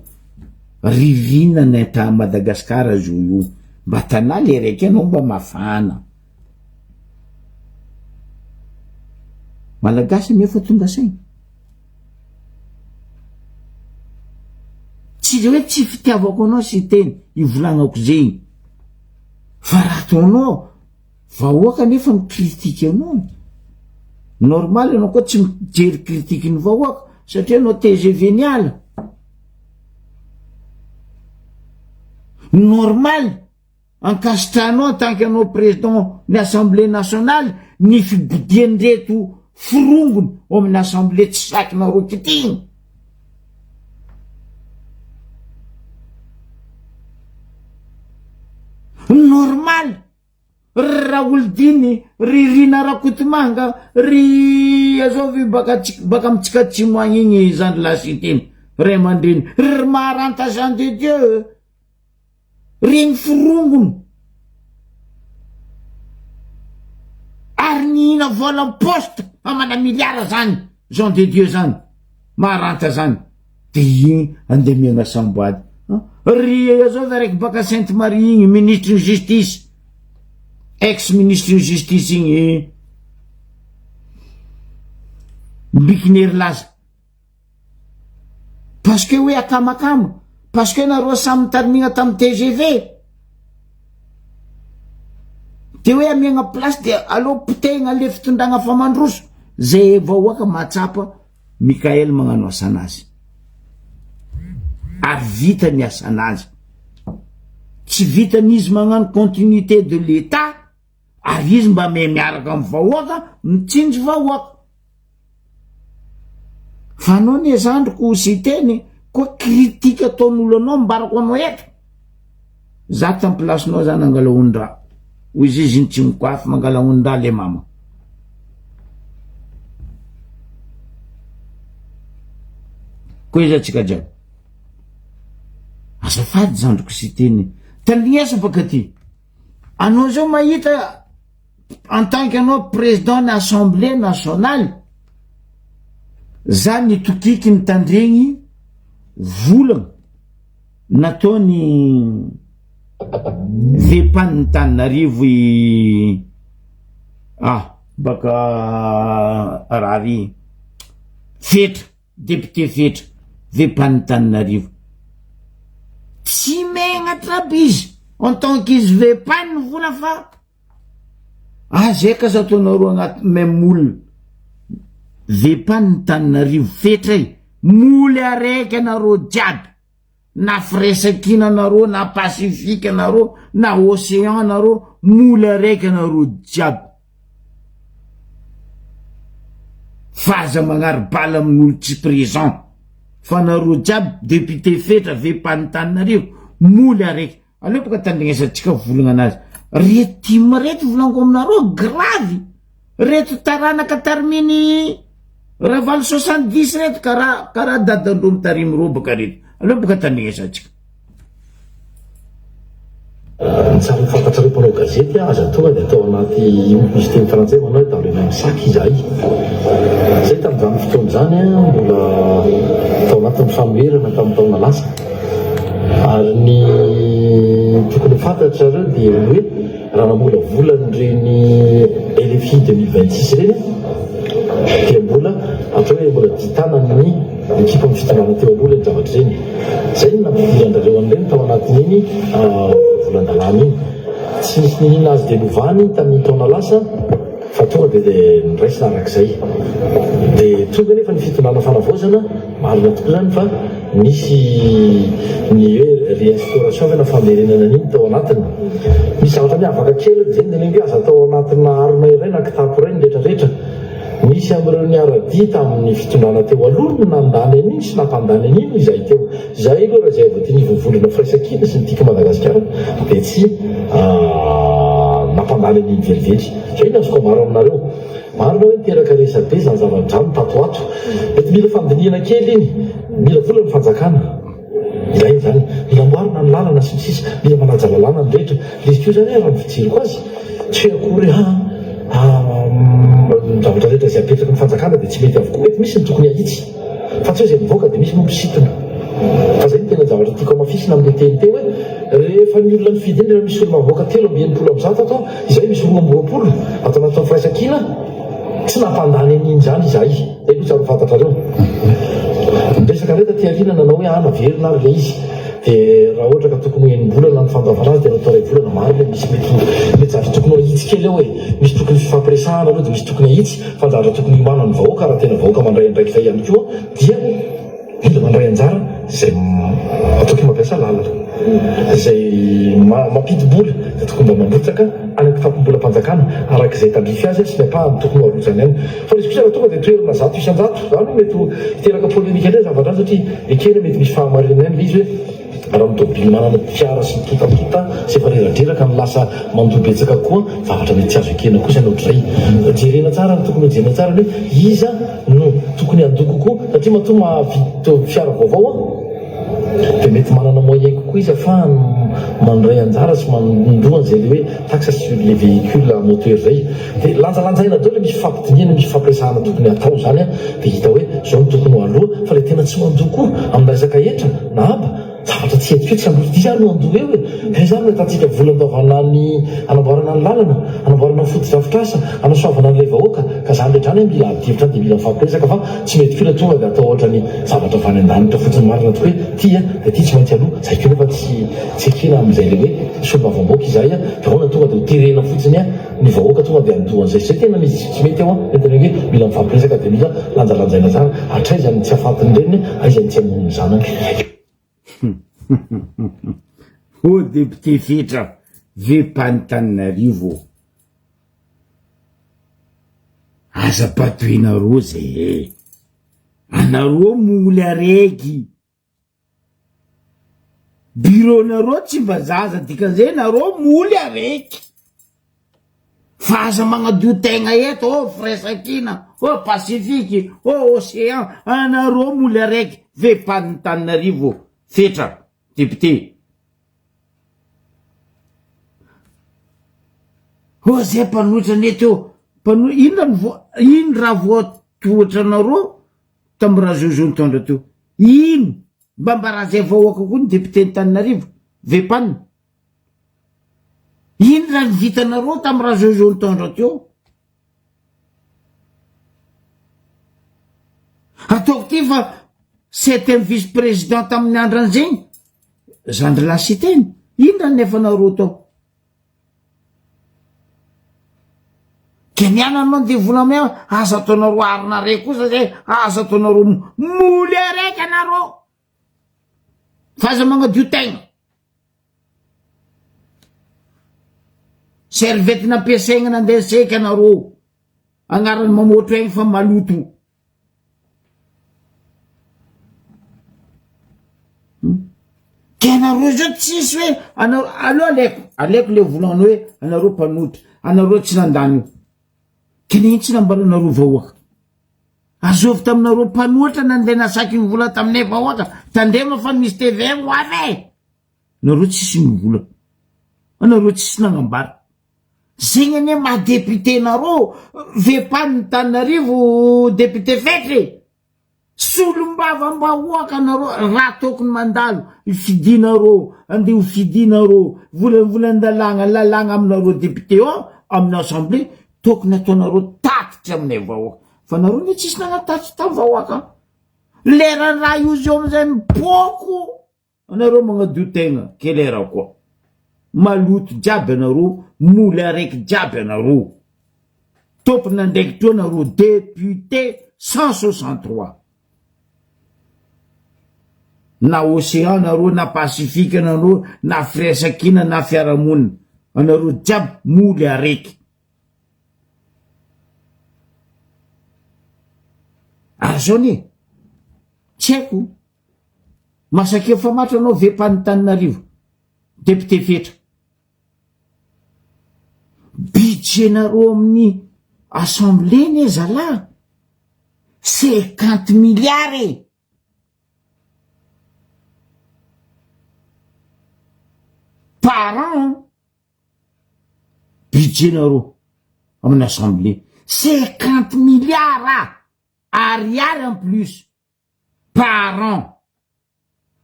rivina neta Madagasikara zo io mba tana le raiky anao mba mafana malagasy nefa tonga saigny tsy hoe tsy fitiavako anao sy teny ivolagnako zegny fa raha ataonao vahoaka nefa mikritike anao normal anao koa tsy mijery kritike ny vahoaka satria anao TGV niala normal ankasitranao en tant que anao président ny assemblée nationale ny fibodian'reto firongony ao amin'ny assemblée tsy sakinareo kitigny normal raha olodiny ririna rakotomanga ry azovy baka amitsika tsimoagny igny zandry lasiteny ray aman-dreny ry maharanta Jean de Dieu regny firongony ary nihina vola poste amana miliara zany Jean de Dieu zany maharanta zany de igny andeha miagna samboady ry azovy araiky baka Sainte Marie igny ministre justice ex ministre justice igny mbikinery laza parce que hoe akamakama parce que nareo samy tarimigna tamy TGV de hoe amiagna place de alo potehigna le fitondragna famandroso zay vahoaka mahatsapa Mikael magnano asanazy ary vita ny asanazy tsy vitan'izy magnano continuité de l'état ary izy mba miaraka amy vahoaka mitsinjo vahoaka fa anao ne zandriko sy teny koa kritika ataon'olo anao mbarako anao eto za tamy placenao zany angala ondra hoy izy tsy mikoafy mangala ondra le mama koa izy atsika jiaby azafady zandriko sy teny talignesa baka ty anao zao mahita en tant que anao président ny assemblée nationale za nitokiky ny tandregny volagna nataony vepan'ny Tananarivo baka rary fetra député fetra vepan'ny Tananarivo tsy megnatra bizy en tant qu'izy vepanny vola fa zay ka za ataonareo agnaty même olona vepan'ny Tananarivo fetra moly araiky anareo jiaby na firesakina anareo na Pacifique anareo na océan anareo moly araiky anareo jiaby faza magnary bala amin'olo tsy présent fa anareo jiaby député fetra vepan'ny Tananarivo moly araiky aleo baka tandrignesantsika volagna anazy reto tima reto volaniko aminareo gravy reto taranaka tariminy ravaly 70 reto karaha dadandro mitarimy ro baka reto aleo baka tandrignesantsika tsara fantatrareo mpanao gazety aza tonga dia atao anaty misy teny frantsay manao dans le même sac izahay zay tamin'izany fotoana zany mbola tao anatin'ny famerana tamin'ny taona lasa ary ny tokony fantatrareo dia hoe raha nambola volan'ireny LFI 2026 reny dia mbola atao hoe mbola ditana ny ekipa amin'ny fitondrana teo aloha ny zavatra reny zay no nampivolanareo an'ireny tao anatin'iny volan-dalàna iny tsy misy ninina azy dia lovany tamin'ny taona lasa fa fa tonga de niraisina arak'izay de tonga nefa ny fitondrana fanavozana marina tokoa zany fa misy ny hoe réinstauration vena famerenana an'iny tao anatiny misy zavatra miavaka kely zay de ny aza tao anatina arona iray na kitapo iray ny rehetrarehetra misy am'ireo ny aradi tamin'ny fitondrana teo aloha no nandany an'iny sy nampandany an'iny izay teo zay aloha raha zay voatiny vovolana firaisakina sy nitika Madagasikara de tsy nampandany an'iny velively zay ny azoko maro aminareo marina hoe niteraka resabe zany zavadrano tatoato mety mila fandiniana kely iny mila vola ny fanjakana ilay zany mila moarina ny lalana sy sisa mila manaja lalàna ny rehetra izy kio zany raha mifijeriko azy tsy akory zavatra rehetra zay apetraka ny fanjakana de tsy mety avokoa mety misy ny tokony ahitsy fa tsy hoe zay mivoaka de misy mompisitona fa zay ny tena zavatra tiako amafisina amin'ny teny teo hoe rehefa ny olona mifidy iny rehefa misy olo mavoaka telo amby enimpolo am'zato atao izay misy olona amboapolo atao anatin'ny firaisakina tsy nampandany an'iny zany izay zay koa tsara fantatrareo resaka reta tiarina nanao hoe naverina ary le izy de raha ohatra ka tokony enim-bolana ny fandaovana azy de natao ray volana marina misy mety zavatra tokony ahitsy kely eo hoe misy tokony fifampiresahana aloha de misy tokony ahitsy fa zavatra tokony iomana ny vahoaka raha tena vahoaka mandray andraiky zay ihany koa dia mila mandray anjara zay tokony mampiasa lalana zay mampidi-bola de tokony mba mambotsaka any kitapo-bola mpanjakana arak'izay tandrify azy sy miapahany tokony arotsany any fa izy kosa raha tonga de toerana zato isan-jato zany mety hiteraka polémika indray zavatra satria ekena mety misy fahamarinana any izy hoe raha mitobily manana fiara sy mitotatota sy efa reradraraka ny lasa mandobetsaka koa zavatra mety tsy azo ekena kosa ny ohatray jerena tsara ny tokony jerena tsara hoe iza no tokony andoko koa satria matoa mahavito fiara vaovao de mety manana moyen kokoa izy afahany mandray anjara sy mandroany zay le hoe taxe sur les véhicules moteur zay de lanjalanjaina deo le misy fampidiniana misy fampiresahana tokony atao zany a de hita hoe zao ny tokony ho aloha fa le tena tsy mandoko amina resaka etra na aba zavatra tsy etiko tsy ambolo ty zany no andoha eo e zany le tatsika volan-daovana ny anamboarana ny lalana anamboarana ny foto-drafitrasa anasoavana n'ilay vahoaka ka zany letrany mila adivitra de mila mifampiresaka fa tsy mety koa le tonga de atao ohatra ny zavatra vany an-danitra fotsiny marina tokoa hoe tia de ty tsy maintsy aloha zay keo nefa tsy ekena am'izay le hoe solomavamboaka izay a de hoana tonga de ho tirena fotsiny a ny vahoaka tonga de andohan'izay zay tena misy tsy mety eo a metiny hoe mila mifampiresaka de mila lanjalanjaina tsara atraizany tsy afatiny reny aizany tsy amoniny zanany ô député Fetra Vepantanarivo aza patoinareo zay anareo moly araiky bureaunareo tsy mba zaza dikan'izay nareo moly araiky fa aza magnadio tegna eto Firaisakina Pacifique Océan anareo moly araiky Vepantanarivo Fetra député zay mpanohitra nety eo ino raha voatohatra anareo tamy raha zozo nitondra teo ino mba raha zay vahoaka koa ny député Antananarivo Vepan ino raha nivitanareo tamy raha zozo nitondra teo ataoko ty fa septième vice-président tamin'ny andran'izegny Jean de la Citeny ino raha nefa nareo tao ke niana anao de volameo aza ataonareo arina raiky kosa zay aza ataonareo moly araiky anareo fa aza magnadio tegna servety nampiasaigna nandeha seky anareo agnarany mamoatra egny fa maloto ke anareo zao tsisy hoe aloha aleko le volano hoe anareo mpanotra anareo tsy nandany io keniny tsy nambala anareo vahoaka azovy taminareo mpanoatra nandeha nasaky ny vola taminay vahoaka tandrema fa misy TV ho avy nareo tsisy mivola anareo tsisy nagnambara zegny ane madepute nareo Vepantanarivo député Fetry solombavambahoaka nareo raha tokony mandalo ifidinareo andeha ho fidinareo volanvolan-dalagna lalagna aminareo député ao amin'ny assemblée tokony ataonareo tatitra aminay vahoaka fa nareo ne tsisy nanatatitra tamy vahoaka lera raha io zio amizay mipoko anareo magnadio tegna kelera koa maloto jiaby anareo moly araiky jiaby anareo tompona ndraiky toa nareo député 163 na océan nareo na pacifique nareo na firesakina na fiaramonina anareo jiaby moly araiky ary zao ne tsy haiko masaky efa matra anao Vempanantananarivo député fetra budgetnareo amin'ny assemblée ne zala 50 milliards par an budgetnareo amin'ny assemblée 50 milliards ariary en plus par an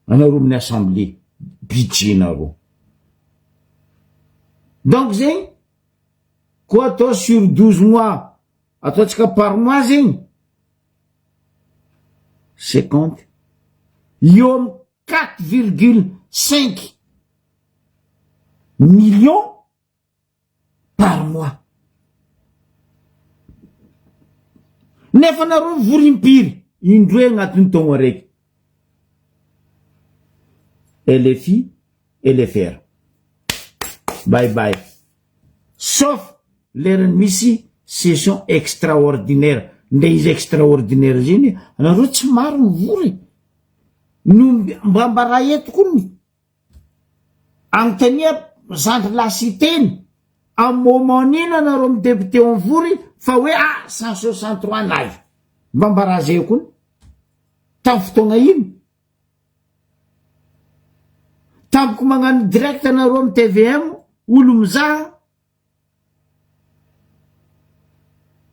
anareo amin'ny assemblée budgetnareo donc zegny koa atao sur 12 mois ataotsika par mois zegny 50 eo amy 4,5 millions par mois nefa nareo vorim-piry indroe agnatin'ny taogno araiky LFI LFR bye bye sauf lerany misy session extraordinaire nde izy extraordinaire zeny anareo tsy maro mivory no mbambara etiko ny agnontania zandry lasiteny am moment nino anareo amy député mivory fa hoe 163 nay mbambara zay kony tamy fotoagna ino tampoko magnano direct anareo amy TVM olo mizaha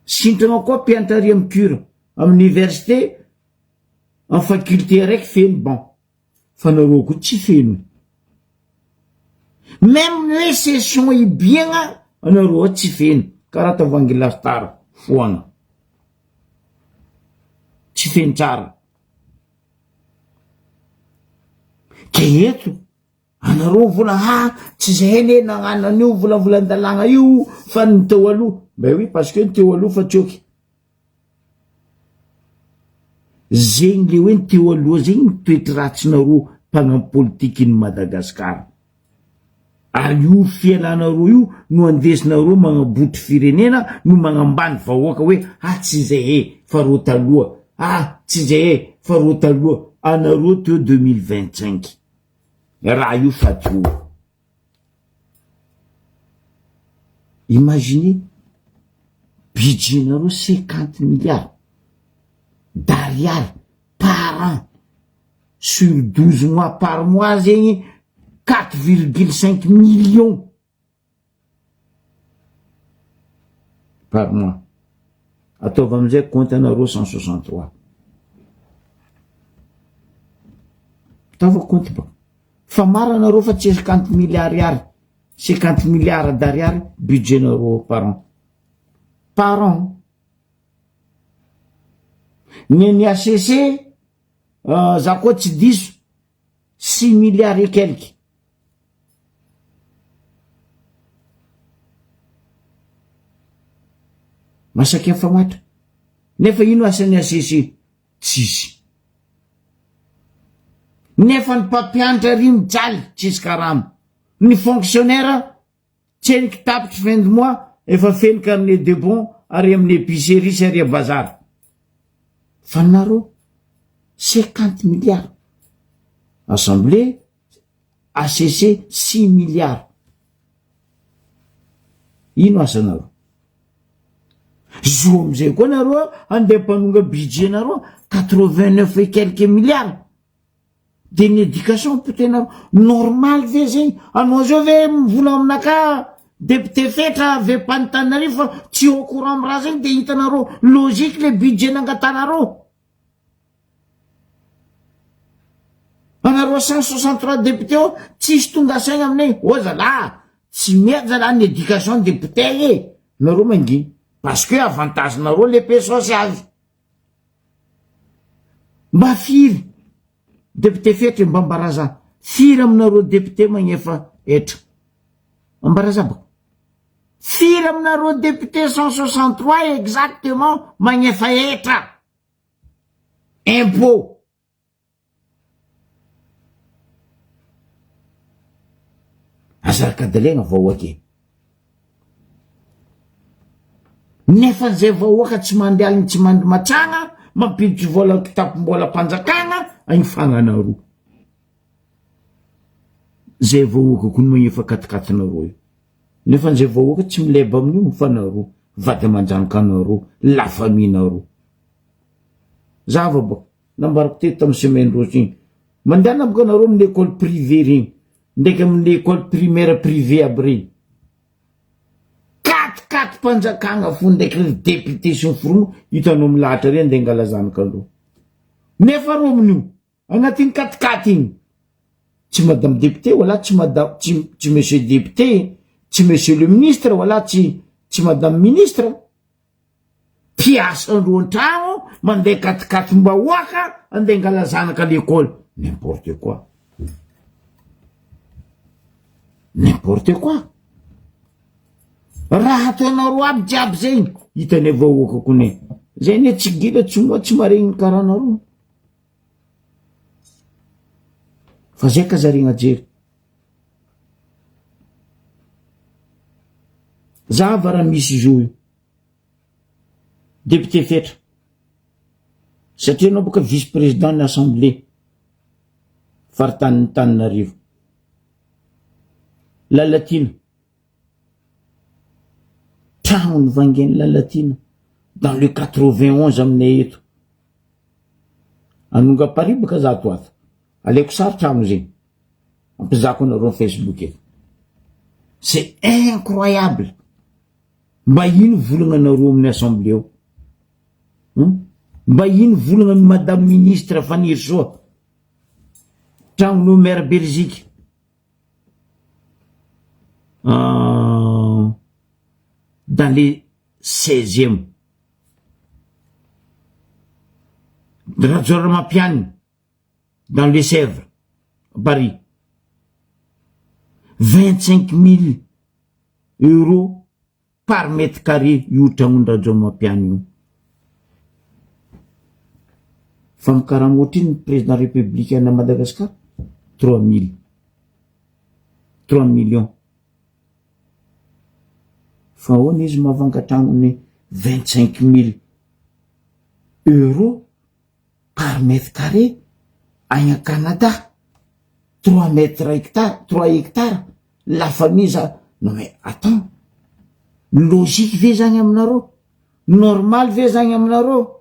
sintrana koa mpianatary amy cure amy université amy faculté raiky feno bon fa nareo ko tsy feno même hoe session ibiagna anareo tsy feno karaha tavangy lastara foana tsy feno tsara ke eto anareo vola tsy zay ne nagnano an'io volavolan-dalagna io fa ny teo aloha ben oui parce que ny teo aloha fa tsioky zegny le hoe ny teo aloha zegny mitoetry ratsinareo mpagnano politiky ny Madagasikara ary io fialanareo io no andesinareo magnaboty firenena no magnambany vahoaka hoe tsy zay fa ro taloha tsy zay fa ro taloha anareo teo 2025 raha io fatio imaginez budgetnareo 50 milliards d'ariary par an sur 12 mois par mois zegny 4,5 millions par mois ataova amizay compte anareo 163 ataova compte ba fa mara anareo fa tsy 50 milliards ariary 50 milliards d'ariary budgetnareo par an ny ACC za koa tsy diso 6 milliards et quelques masaky efa matra nefa ino asan'ny ACC tsisy nefa ny mpampianatra ry mijaly tsisy karamo ny fonctionnaire tsy eniky tapitry fin de mois efa feno carnet de bon ary amin'ny épicerie sy ary bazary fa nareo 50 milliards assemblée ACC 6 milliards ino asanareo zo amizay koa nareo andeha mpanonga budgetnareo 89 et quelques milliards de ny éducation peut-être normal ve zegny anao zao ve mivola aminaka député fetra Vempanantananarivo fa tsy au courant amy raha zegny de hitanareo logique le budget nangatanareo anareo 163 député o tsisy tonga saigna aminay zala tsy mety zala ny éducation député e nareo manginy parce que avantage nareo le pesos azy mba firy député fetra mba mbaraza firy aminareo député magnefa etra ambaraza ba firy aminareo député 163 exactement magnefa etra impôt azarakadelegna vahoaky nefa zay vahoaka tsy mandeha aliny tsy mandy matragna mampiditry vola kitapom-bola mpanjakana agnifagnanareo zay vahoaka koa magnefa katikatinareo io nefa zay vahoaka tsy mileba amin'io mifanareo vady aman-janakanareo la famille-nareo zava boko nambarako teto tamy semaine roatra igny mandeha naboka anareo amin'ny école privé regny ndraiky amin'ny école primaire privé aby regny katikaty mpanjakagna fo ndraiky député sy ny foromo hitanao milahatra re andeha angala zanakanareo nefa ro amin'io agnatin'ny katikaty igny tsy madame député wala tsy madame tsy monsieur député tsy monsieur le ministre wala tsy madame ministre piasandro an-tragno mandeha katikaty mba hoaka andeha angala zanaka à l'école n'importe quoi raha ataonareo aby jiaby zegny hitany vahoaka kone zay ne tsy gila tsy moa tsy maregniny karaha nareo fa zay ka zaregna jery zava raha misy izo io député fetra satria anao boka vice président ny assemblée faritany Tananarivo Lalatina tragno ny vangeny Lalatina dans le 91 aminay eto anonga Paris boka za to ato aleko sary tragno zegny ampizako anareo Facebook eto c'est incroyable mba ino volagna anareo amin'ny assemblée ao mba ino volagna ny madame ministre Faniry Soa tragnonao maire Belgique dans les 16e Rajor Mapiani dans les Sèvres Paris 25 000 euros par mètre carré io tragnony Rajor Mapiani io fa mikarama ohatry ny président républicain à Madagascar 3 millions fa hoana izy mahavangatragnony 25 000 euros par mètre carré agny Canada 3 hectares la famille ça non mais attends logique ve zagny aminareo normal ve zagny aminareo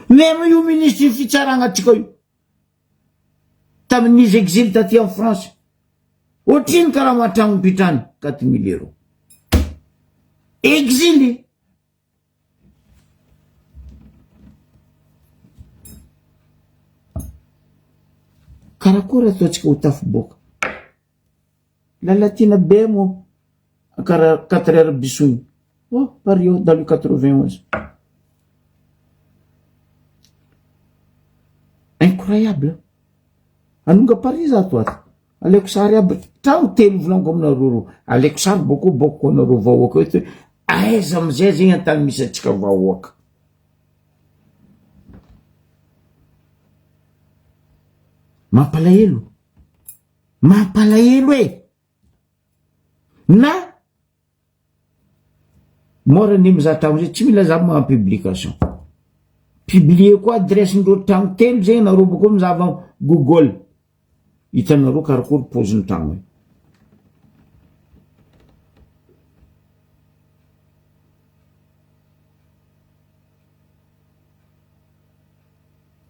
même io ministre fitsaragna atsika io tamin'izy exil taty en France ohatriny karaha mahatragno mpitrany 4 000 euros exilé karakory ataotsika ho tafiboaka Lalatina be mo karaha 4 heures bisogny Paris dans le 91 incroyable anonga Paris za to ato aleko sary aby tragno telo volango aminareo aleko sary boko anareo vahoaka eto aiza amizay zegny antany misy atsika vahoaka mampalahelo na mora ny mizaha tragno zay tsy mila za ma publication publier koa adresse-ndreo tragno telo zegny nareo boko mizava Google hitanareo karakory pôziny tragno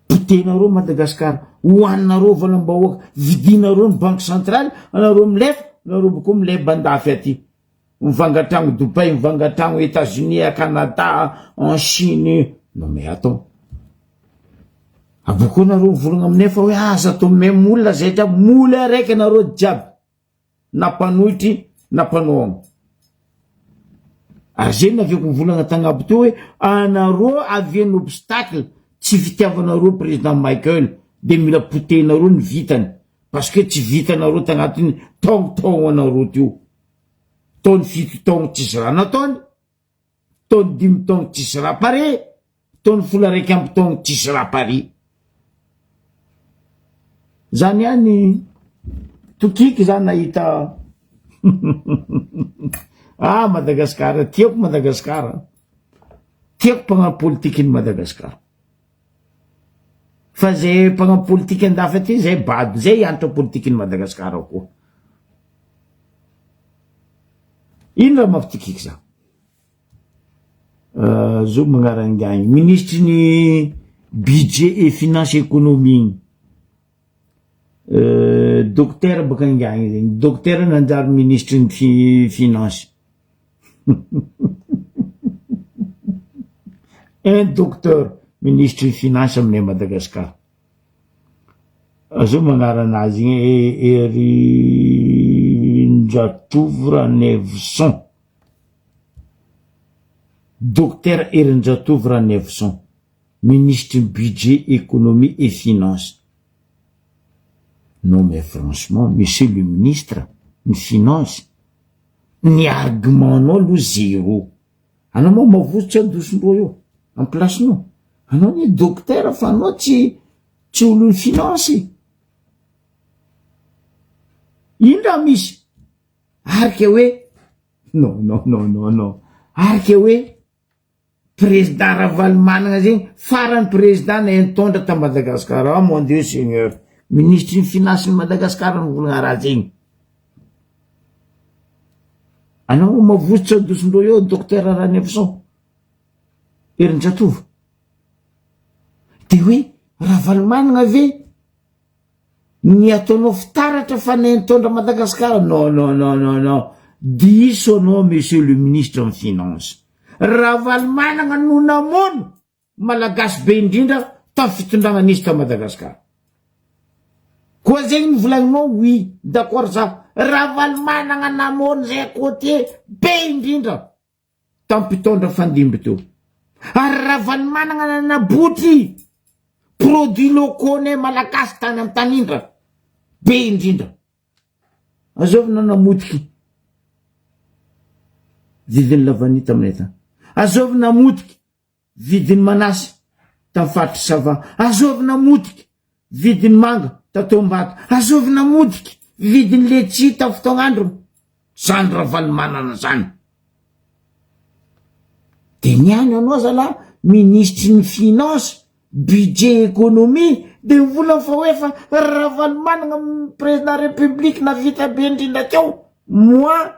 pitenareo Madagascar hoaninareo valam-bahoaka vidinareo ny banque centrale anareo milefa nareo boko milay bandafy aty mivangatragno Dubai mivangatragno États-Unis à Canada en Chine non mais attends aboko nareo volagna aminay fa hoe aza atao même olona zay jiaby moly araiky anareo jiaby nampanohitry nampanoagna ary zay naviako mivolagna tagnabo teo hoe anareo avy ny obstacle tsy fitiavanareo président Michael de mila potehinareo ny vitany parce que tsy vitanareo tagnatiny taogno anareo teo taony 7 taogno tsisy raha nataony, taony 5 taogno tsisy raha pare, taony 12 taogno tsisy raha pare. Zany ihany tokiky zany nahita Madagasikara, tiako Madagasikara, tiako mpagnampy politikin'ny Madagasikara. Fa zay mpagnampy politiky andafa ty zay bady, zay antitra politikin'ny Madagasikara koa. Ino raha mampitikiky za? Zo magnarangaigny ministre ny budget et finance économie, docteur baka angaigny zegny, docteur nanjary ministre ny finance. Un docteur ministre finance aminay Madagasikara. Zo magnaranazy Erindratovo Ranevson, docteur Erindratovo Ranevson, ministre budget, économie et finance. Non mais franchement, monsieur le ministre, ny finance, ny argumentanao aloha zéro. Anao moa mavozotra adosondreo eo, en place no. Anao ny docteur fa anao tsy olo ny finance. Ino raha misy? Arika hoe, non. Arika hoe, président Ravalomanana zegny, farany président na nitondra ta Madagasikara. Mon Dieu Seigneur, ministre ny finance ny Madagasikara ny volagna raha zegny. Anao mavozotra adosondreo eo, docteur Ranevson, Erindratovo. De hoe, Ravalomanana ve ny ataonao fitaratra fa nitondra Madagasikara? Non. Diso anao, monsieur le ministre en finance. Ravalomanana no namono malagasy be indrindra tamin'ny fitondragnan'izy ta Madagasikara. Koa zegny mivolagninao, oui, d'accord za. Ravalomanana namono zay côté be indrindra tamin'ny mpitondra fandimby teo. Ary Ravalomanana nabotry produit locaux ne malagasy tany amin'ny tanindra be indrindra. Azovina namotiky vidiny lavany taminay tany. Azovina motiky vidiny manasy tamin'ny faritry Sava. Azovina motiky vidiny manga ta Tombaka. Azovina motiky vidiny letchi ta fotoagnandro. Zany Ravalomanana zany. De niany anao zala ministre ny finance, budget, économie, de vola fa hoe fa Ravalomanana président république na vita be indrindra teo. Moi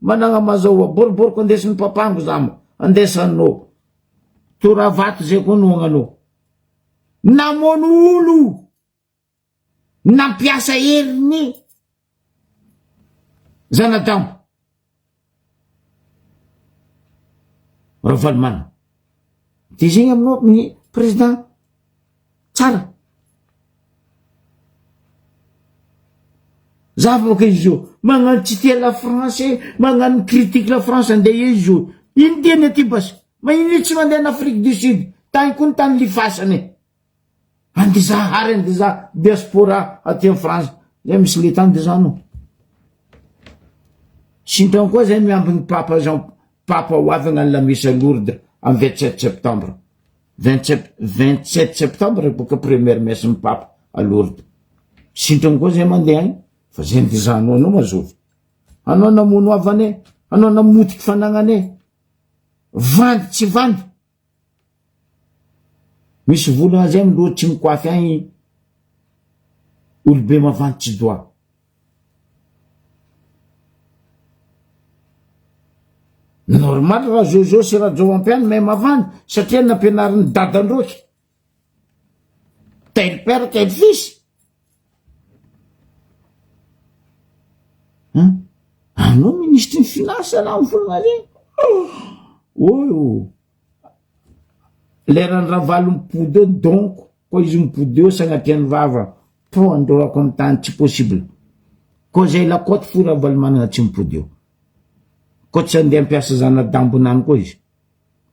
managna mazao boriboriko andesin'ny papango zamo, andesanao toravato zay koa noagnanao. Namono olo, nampiasa heriny zanadambo Ravalomanana. De zegny aminao ny président tsara. Zavaka izy io magnano tsy tia la France, magnano critique la France andeha izy io. Ino tiany aty basy? Magnino tsy mandeha n'Afrique du Sud? Tany koa ny tany lifasany. Andezahary andezaha diaspora aty en France. Zay misy le tany dezanao. Sintrano koa zay miambiny Papa hoavagna ny lamisa Lourdes en 27 septembre. 27 septembre boka première messe ny Papa à Lourdes. Sintrano koa zay mandeha agny. Fa zay ndezanao anao mazovy. Anao namono avane, anao namotiky fanagnane. Vandy tsy vandy. Misy volana zay milo tsy mikoafy agny olobe mavandy tsy doa. Normal raha Jojo sy raha Joampiany mahay mavandy satria nampianarin'ny dadandroky. Tel père, tel fils. Anao ministre ny finance na amin'ny volana zegny. Leran'ny Ravalo mipody eo donc koa izy mipody eo sagnatrian'ny vava po androako amin'ny tany tsy possible. Koa zay lakoty fo Ravalomanana tsy mipody eo. Koa tsy andeha ampiasa zanadambonany koa izy.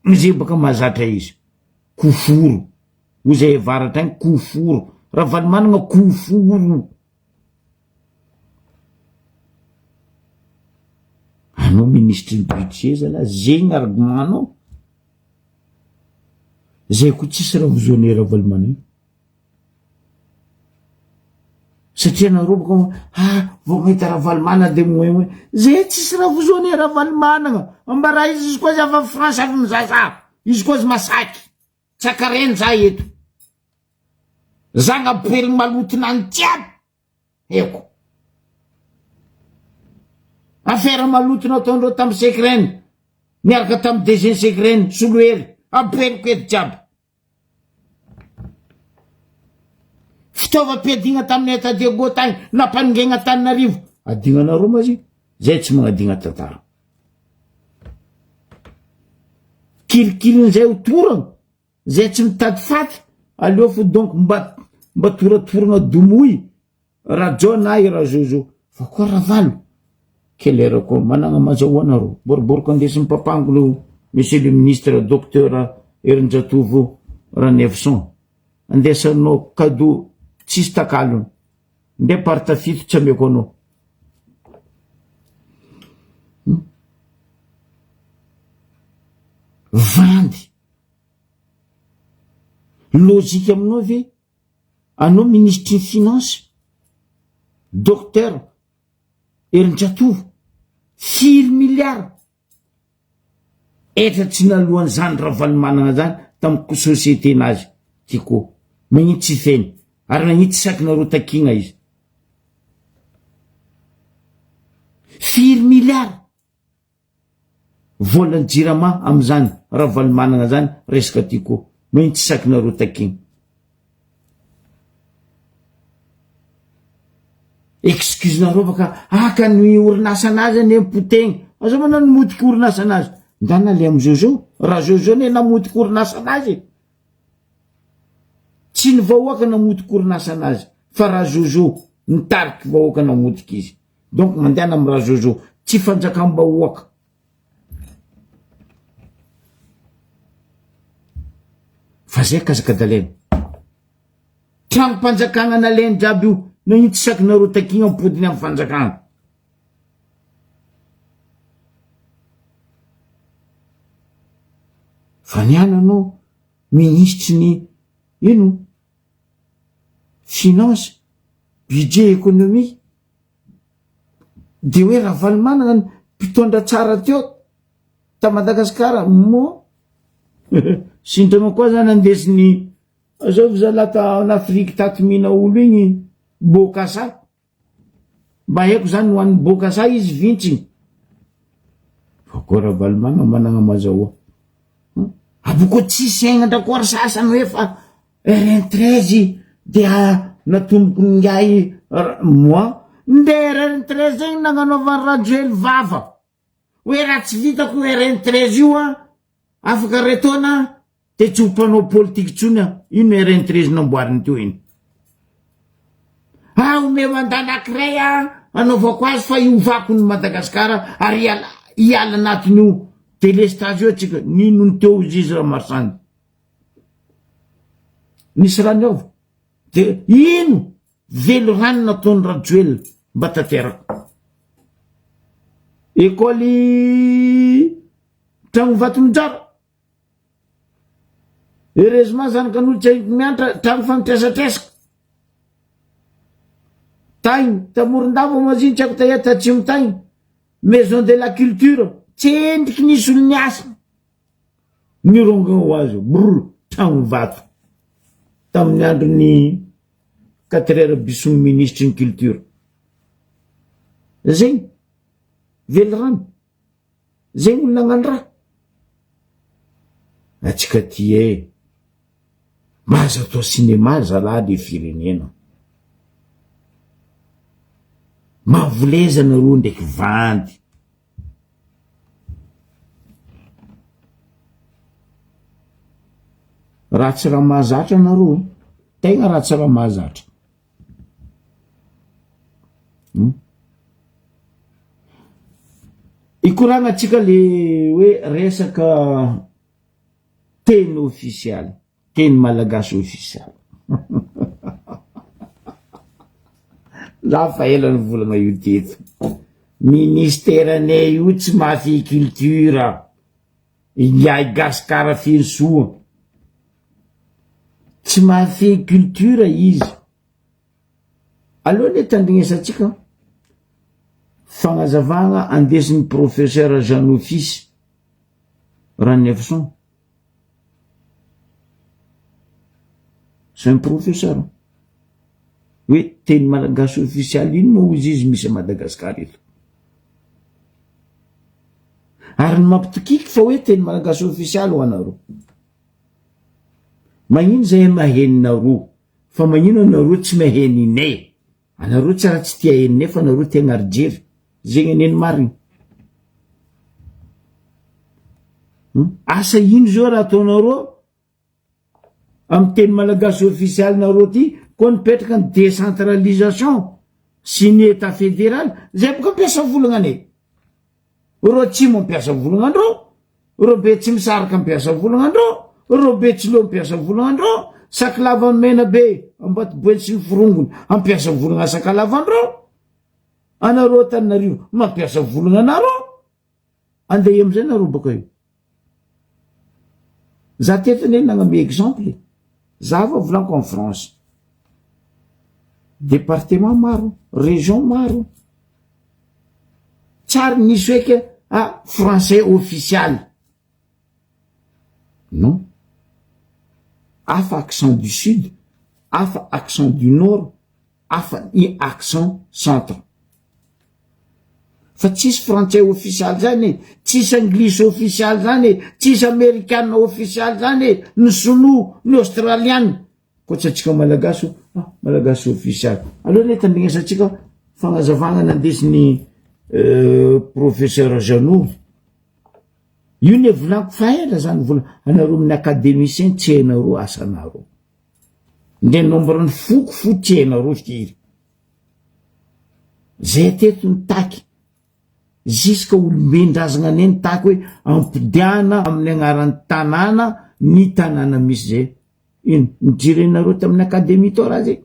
Izay baka mahazatra izy. Koforo. Ozay varatra agny koforo. Ravalomanana koforo. anao ministre ny budget zala zegny argumentanao zay koa tsisy raha vozoane Ravalomanana io satria nareo boka vao mahita Ravalomanana de moe zay tsisy raha vozoane Ravalomanana ambara izy koa zava France avy mizaza izy koa masaky tsakareny za eto zanga pely malotina any tiaby eko affaire malotina ataondreo tamy sekreny miaraka tamy DG sekreny soloery apeliko eto jiaby fitaovam-piadigna tamin'ny eta Diego tagny nampaningegna Tananarivo adignanareo mazy zay tsy magnadigna tantara kilikilin'izay ho toragna zay tsy mitady faty aleo fo donc mba toratoragna domoy rajo na i rajojo fa koa ravalo kelera koa managna mazahoanareo boriboriko andesiny papangolo monsieur le ministre docteur Erinjatovo Ranevson andesanao cadeau tsisy takalony nde parta fito tsy ameko anao vandy logika aminao ve anao ministre ny finance docteur Erinjatovo 4 milliards etra tsy nalohany zany Ravalomanana zany tamiko société nazy tiko magnitsy feny ary nagnitsy sakinareo takigna izy 4 milliards volany jirama am'zany Ravalomanana zany resaka tiko magnitsy sakinareo takigna excuse nareo baka aka ny orinasa anazy any ampotegny aza manano motiky orinasa anazy ndana le am Jojo raha Jojo ne namotiky orinasa anazy tsy ny vahoaka namotiky orinasa anazy fa raha Jojo nitariky vahoaka namotiky izy donc mandehana am raha Jojo tsy fanjakam-bahoaka fa zay kazakadalena tragnom-panjakagna naleny jiaby io nagnitsy sakinareo takigna ampodiny amy fanjakagna fa niana anao ministre ny ino finance budget économie de hoe Ravalomanana mpitondra tsara teo ta Madagasikara mo sindrama koa zany andesiny azao zalata en Afrique tato mihina olo igny Bokassa mba haiko zany ho an'ny Bokassa izy vintsiny fa koa Ravalomanana managna mazahoa aboko tsisy aingandrakoary sasany hoe fa RN13 dia natomboko ngay moi nde RN13 zegny nagnanaovany Rajoely vava hoe raha tsy vitako RN13 io afaka retona de tsy ho mpanao politiky tsony ino RN13 namboariny teo iny ome mandana akiray anaovako azy fa iovako ny Madagasikara ary iala anatin'io délestage io atsika nino ny teo izy raha marsandy nisy rano avo de ino velo rano nataony Rajoely mba tanteraka école tragno vato mijara heureusement zany kan'olo tsy haiko mianatra tragno famitresatresaka taigny tamoron-dava maziny tsy haiko taia tatsimo taigny maison de la culture tsendriky nisy olo niasa nirongana ho azy brr tragno vato tamin'ny andro ny 4 heures bisony ministre ny culture zegny velo rano zegny olo nagnano raha atsika ty mahazo atao cinéma zala le firenena mavolezana ro ndraiky vandy raha tsy raha mahazatra nareo tegna raha tsy raha mahazatra ikoragna atsika le hoe resaka teny officialy teny malagasy officialy za fa ela ny volagna io teto ministèranay io tsy mafy cultura iay gasikara fensoa tsy mafy cultura izy aloha le tandrignesatsika fagnazavagna andesin'ny professeur Jean Office Ranefson. C'est un professeur. Oui, teny malagasy official iny moa izy misy à Madagascar eto. Ary ny mampitokiky fa hoe teny malagasy official ho anareo. Magnino zay maheninareo, fa magnino anareo tsy maheny inay. Anareo tsy raha tsy tia heninay fa anareo tia gnarijery. Zegny aneny mariny. Asa ino zao raha ataonareo amin'ny teny malagasy official nareo ty koa nipetraka ny décentralisation sy ny état fédéral zay boka mampiasa volagna ro tsy mampiasa volagnandreo, ro be tsy misaraka mampiasa volagnandreo, ro be tsy lo mampiasa volagnandreo, sakalava mena be Ambatoboely sy ny Forongony mampiasa volagna sakalavandreo, anareo Antananarivo mampiasa volagnanareo, andeha amizay nareo boka io. Za tetany nagname exemple, za va volaniko en France, département maro, région maro, tsary nisy hoe français official. Non. Hafa accent du sud, hafa accent du nord, hafa ny accent centre. Fa tsisy français official zany, tsisy anglisy official zany, tsisy américain official zany, ny sinoa, ny australienne. Koatsatsika malagasy, malagasy official. Aloha le tandrignesatsika fagnazavagna nandesin'ny professeur Jeannot. Io ne volaniko faela zany vola anareo amin'ny académicien tsy hainareo asanareo. Nde nombre ny foko tsy hainareo firy. Zay teto ny taky. Ziska olombendrazagna neny taky hoe ampidiana amin'ny agnaran'ny tanàna ny tanàna misy zay. Ino nijirenareo tamin'ny académie tao raha zay.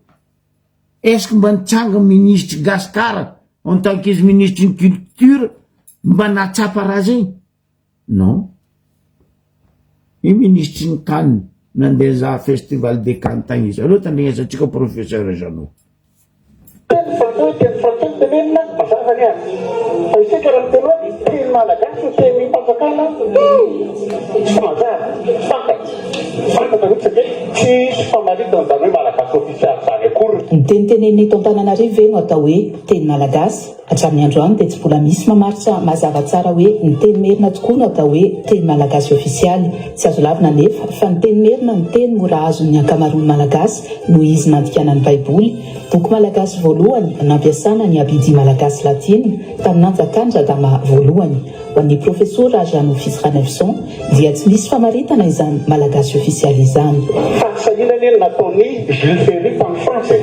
Est-ce que mba nitsanga ministre Gasikara en tant que ministre de culture mba natsapa raha zay? Non. I ministre ny Cannes nandeha za festival de Cannes tagny izy. Aloha tandrignesatsika professeur Jeannot. Ny tenitenen'ny eto Antananarivo ve no atao hoe teny malagasy hatramin'ny androany dia tsy mbola misy mamaritra mazava tsara hoe ny teny merina tokoa no atao hoe teny malagasy ofisialy. Tsy azo lavina nefa fa ny teny merina ny teny mora azon'ny ankamaroany malagasy noho izy nandikanany baiboly. Boky malagasy voalohany nampiasana ny abidi malagasy latiny tamin'ny Nanjakandradama voalohany. Ho an'ny professeur Jean Office Ranefson dia tsy misy famaritana izany malagasy ofisialy izany. Fahasahiana nataony Jules Ferry tamin'ny Frantsay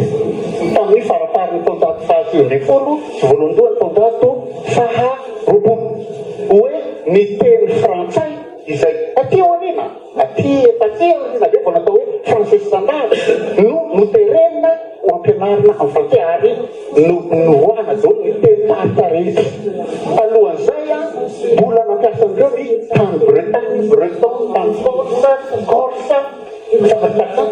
tamin'ny farafarin'ny taonjato fahasivifolo sy voalohandohan'ny taonjato faharoapolo hoe ny teny frantsay izay aty aoriana aty efatsy aoriana dia vao natao hoe français standard no noterena ho ampianarina amin'ny frantsay ary nohoana zao ny teny tartarety. Alohan'izay mbola nampiasan'ireo ny tany Bretagne, Breton, tany Corse, Corse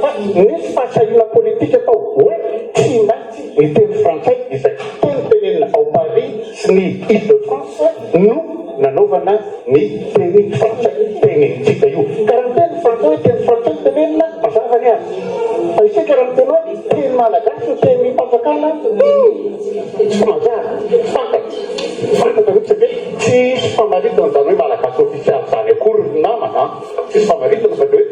fa nisy fahasahiana politika atao hoe tsy maintsy ny teny frantsay izay tenitenenina ao Paris sy ny Ile-de-France no nanaovana ny teny frantsay tenenitsika io. Karaha teny frantsay teny frantsay tenenina mazava ny azy. Fa isika raha miteny hoe teny malagasy teny mpanjakana tsy mazava fantatra mihitsy hoe tsisy famaritana zany hoe malagasy ofisialy zany akory ny namana tsisy famaritana zany hoe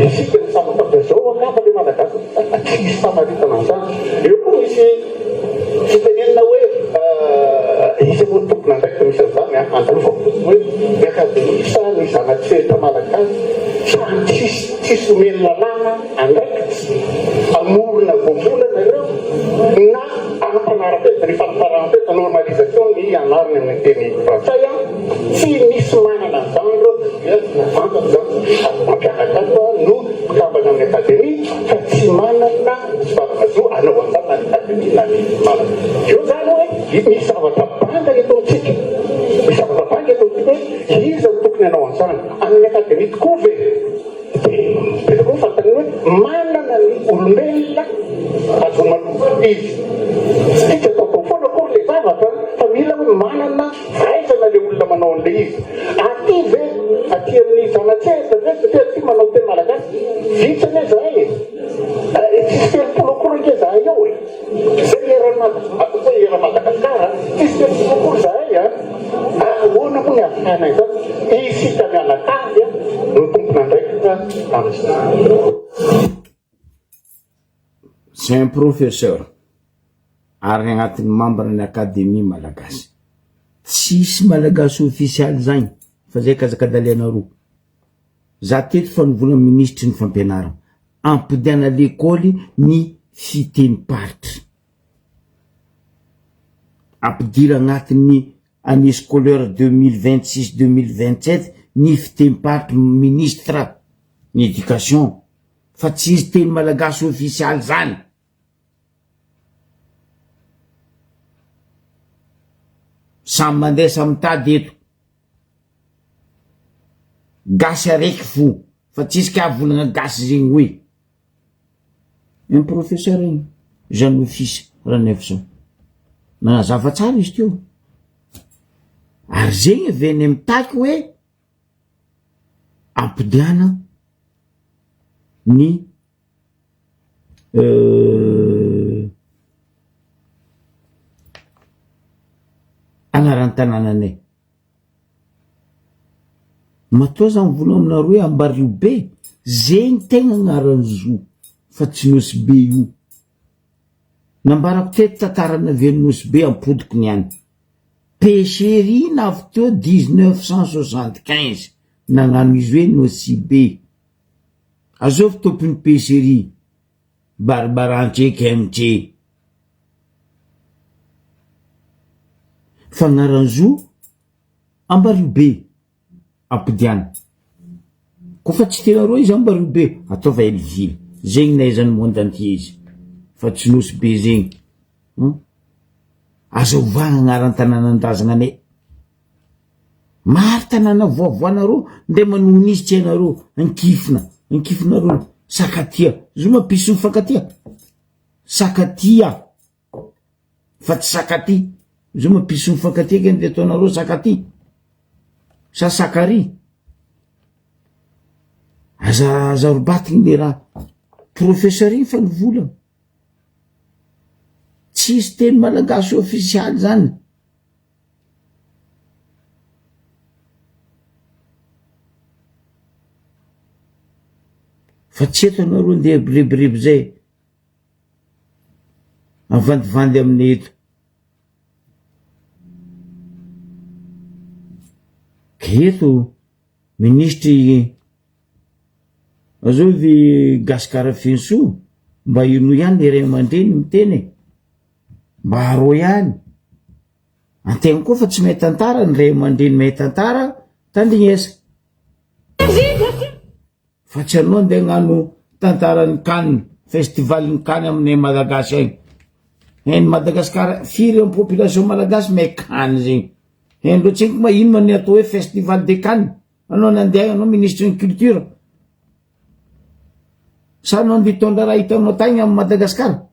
isika ny samatapy zao angamba le malagasy tsisy famaritana an'izany. Eo koa misy fitenenina hoe izy moa tompona andraikitra misy an'izany andalova hoe miakademisa ny zanatsehatra malagasy samy tsisy omeny lalàna andraikitra amorona voavolana ireo na ampanarapeta ny famparapeta normalisation ny anarany amin'ny teny frantsay tsy misy manana an'izany ireo dia nafantatra zany mampianatra no mikambana amin'ny akademia fa tsy manana zava-mazoa anao an'izany na ny akademia na ny malagasy. Io zany hoe misy zavatra banga eto amintsika tokony anao an'izany amin'ny akademia tokoa ve dia koa fantany hoe manana ny olombelona azomaloka izy tsy tika atao foana koa le zavatra fa mila hoe manana fahaizana le olona manao an'le izy aty ve aty amin'ny zanatsehatra ve satria aty manao teny malagasy vitsany zahay tsisy telopolo akory nke zahay eo zay era Madagasikara tsisy telopolo akory zahay ahoana moa ny afahana izany isika mianakavy no tompona ndraikitra amin'izany. C'est un professeur ary agnatin'ny membre ny akademia malagasy tsisy malagasy ofisialy zany fa zay kazakadaliana roa za teto fa nivola ministry ny fampianarana ampidiana l'école ny fiteny paritra ampidira agnatin'ny année scolaire 2026-2027 ny fiteny paritra ministre ny éducation fa tsisy teny malagasy ofisialy zany. Samy mandeha samy tady eto gasy araiky fo fa tsisy ka volagna gasy zegny hoe un professeur igny jeune office Ranefson nanazava tsara izy teo ary zegny aveny amitaky hoe ampidiana ny anaran'ny tanànanay matoa zany vola aminareo hoe Ambario be zegny tegna agnarany zo fa tsy nosy be io nambarako teto tantarana avy nosy be ampodiko niany Péchéry navy teo 1975 nagnano izy hoe nosy be azovy tompony Péchéry barabarantse kemtse fagnaranzo Ambario be ampidiana kofa tsy tenareo izy Ambario be ataova Elville zegny naizany monde entier izy fa tsy nosy be zegny azovagna agnaran'ny tanànan-drazananay maro tanàna voavoanareo nde manohony izy tsy hainareo ankifinareo Sakatia zoma piso fakatia Sakatia fa tsy Sakati zoma piso fakatia keny de ataonareo Sakati sa Sakari aza robatigny le raha professeur igny fa nivolagna tsisy teny malagasy ofisialy zany fa tsy eto anareo ndeha birebireby zay avandivandy aminay eto ka eto ministry azovy Gasikara Finso mba ino ihany le ray aman-dreny miteny mba aro ihany antegna koa fa tsy mahay tantara ny ray aman-dreny mahay tantara tandrignesa fa tsy anao ndeha agnano tantarany Cannes festivaliny Cannes aminay Malagasy agny hainy Madagasikara firy amin'ny population malagasy mahay Cannes zegny hainy loatsy egny ma ino many atao hoe festival de Cannes anao nandeha anao ministre ny culture sa anao nde hitondra raha hitanao tagny amin'ny Madagasikara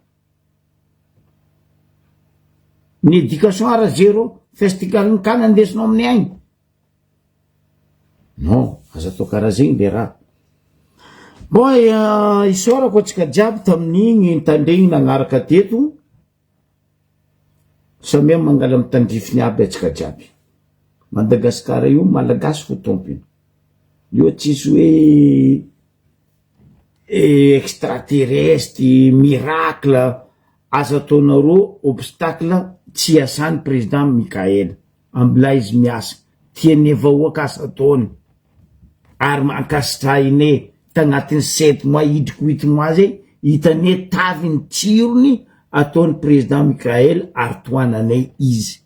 ny éducation ara zéro festival ny Cannes andesinao aminay agny non aza atao karaha zegny le raha bon isorako atsika jiaby tamin'igny tandregny nagnaraka teto samy mangala mitandrifiny aby atsika jiaby Madagasikara io malagasy fo tompony io tsisy hoe extraterrestre miracle aza ataonareo obstacle tsy asany président Mikael ambila izy miasa tiany evahoaka asa ataony ary mankasitraine tagnatin'ny 7 mois hidriky 8 mois zay hitane taviny tsirony ataony président Mikael ary toananay izy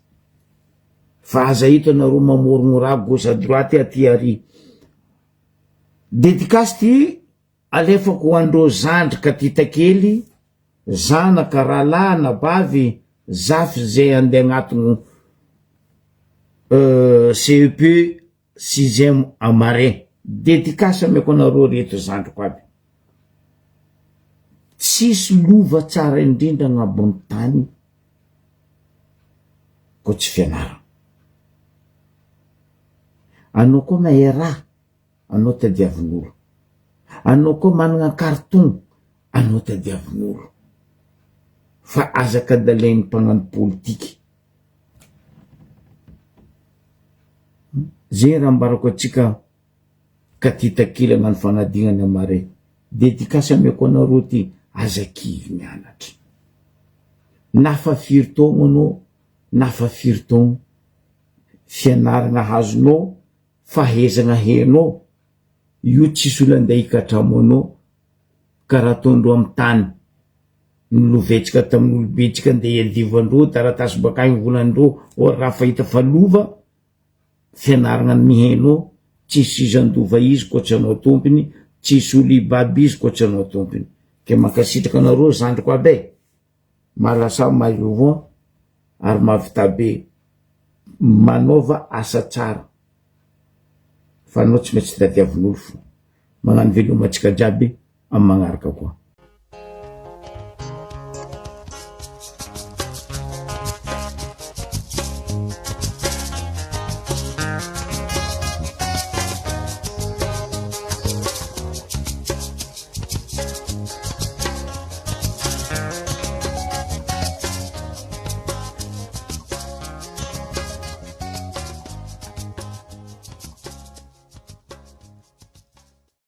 fa aza hito anareo mamorogno raha gauche à droite aty ary dédicace ty alefako ho andreo zandrika ty takely zanaka rahalahy na bavy zafy zay andeha agnatiny CEP 6e amarin dédicace ameko anareo reto zandriko aby. Tsisy lova tsara indrindra agnabony tany ko tsy fianarana. Anao koa mahay raha, anao tadiavin'olo. Anao koa manana carton, anao tadiavin'olo. Fa azaka dalain'ny mpagnano politiky. Zay raha ambarako atsika ka titakila agnano fanadinana mare. Dédicace ameko anareo ty azakivy mianatra. Nafa firy taogno anao, nafa firy taogno fianarana hazonao, fahezana henao, io tsisy olo andeha hikatramo anao karaha ataondreo amy tany. Nilovetsika tamin'olobetsika andeha iadivandreo taratasy bakagny volandreo o raha fahita fa lova fianarana ny mihenao, tsisy izandova izy koa tsy anao tompony, tsisy olo ibaby izy koa tsy anao tompony. Ke makasitraka anareo zandriko aby malasa maiovoa ary mavita be manaova asa tsara fa anao tsy maintsy tadiavin'olo fo. Magnano velomantsika jiaby amy magnaraka koa.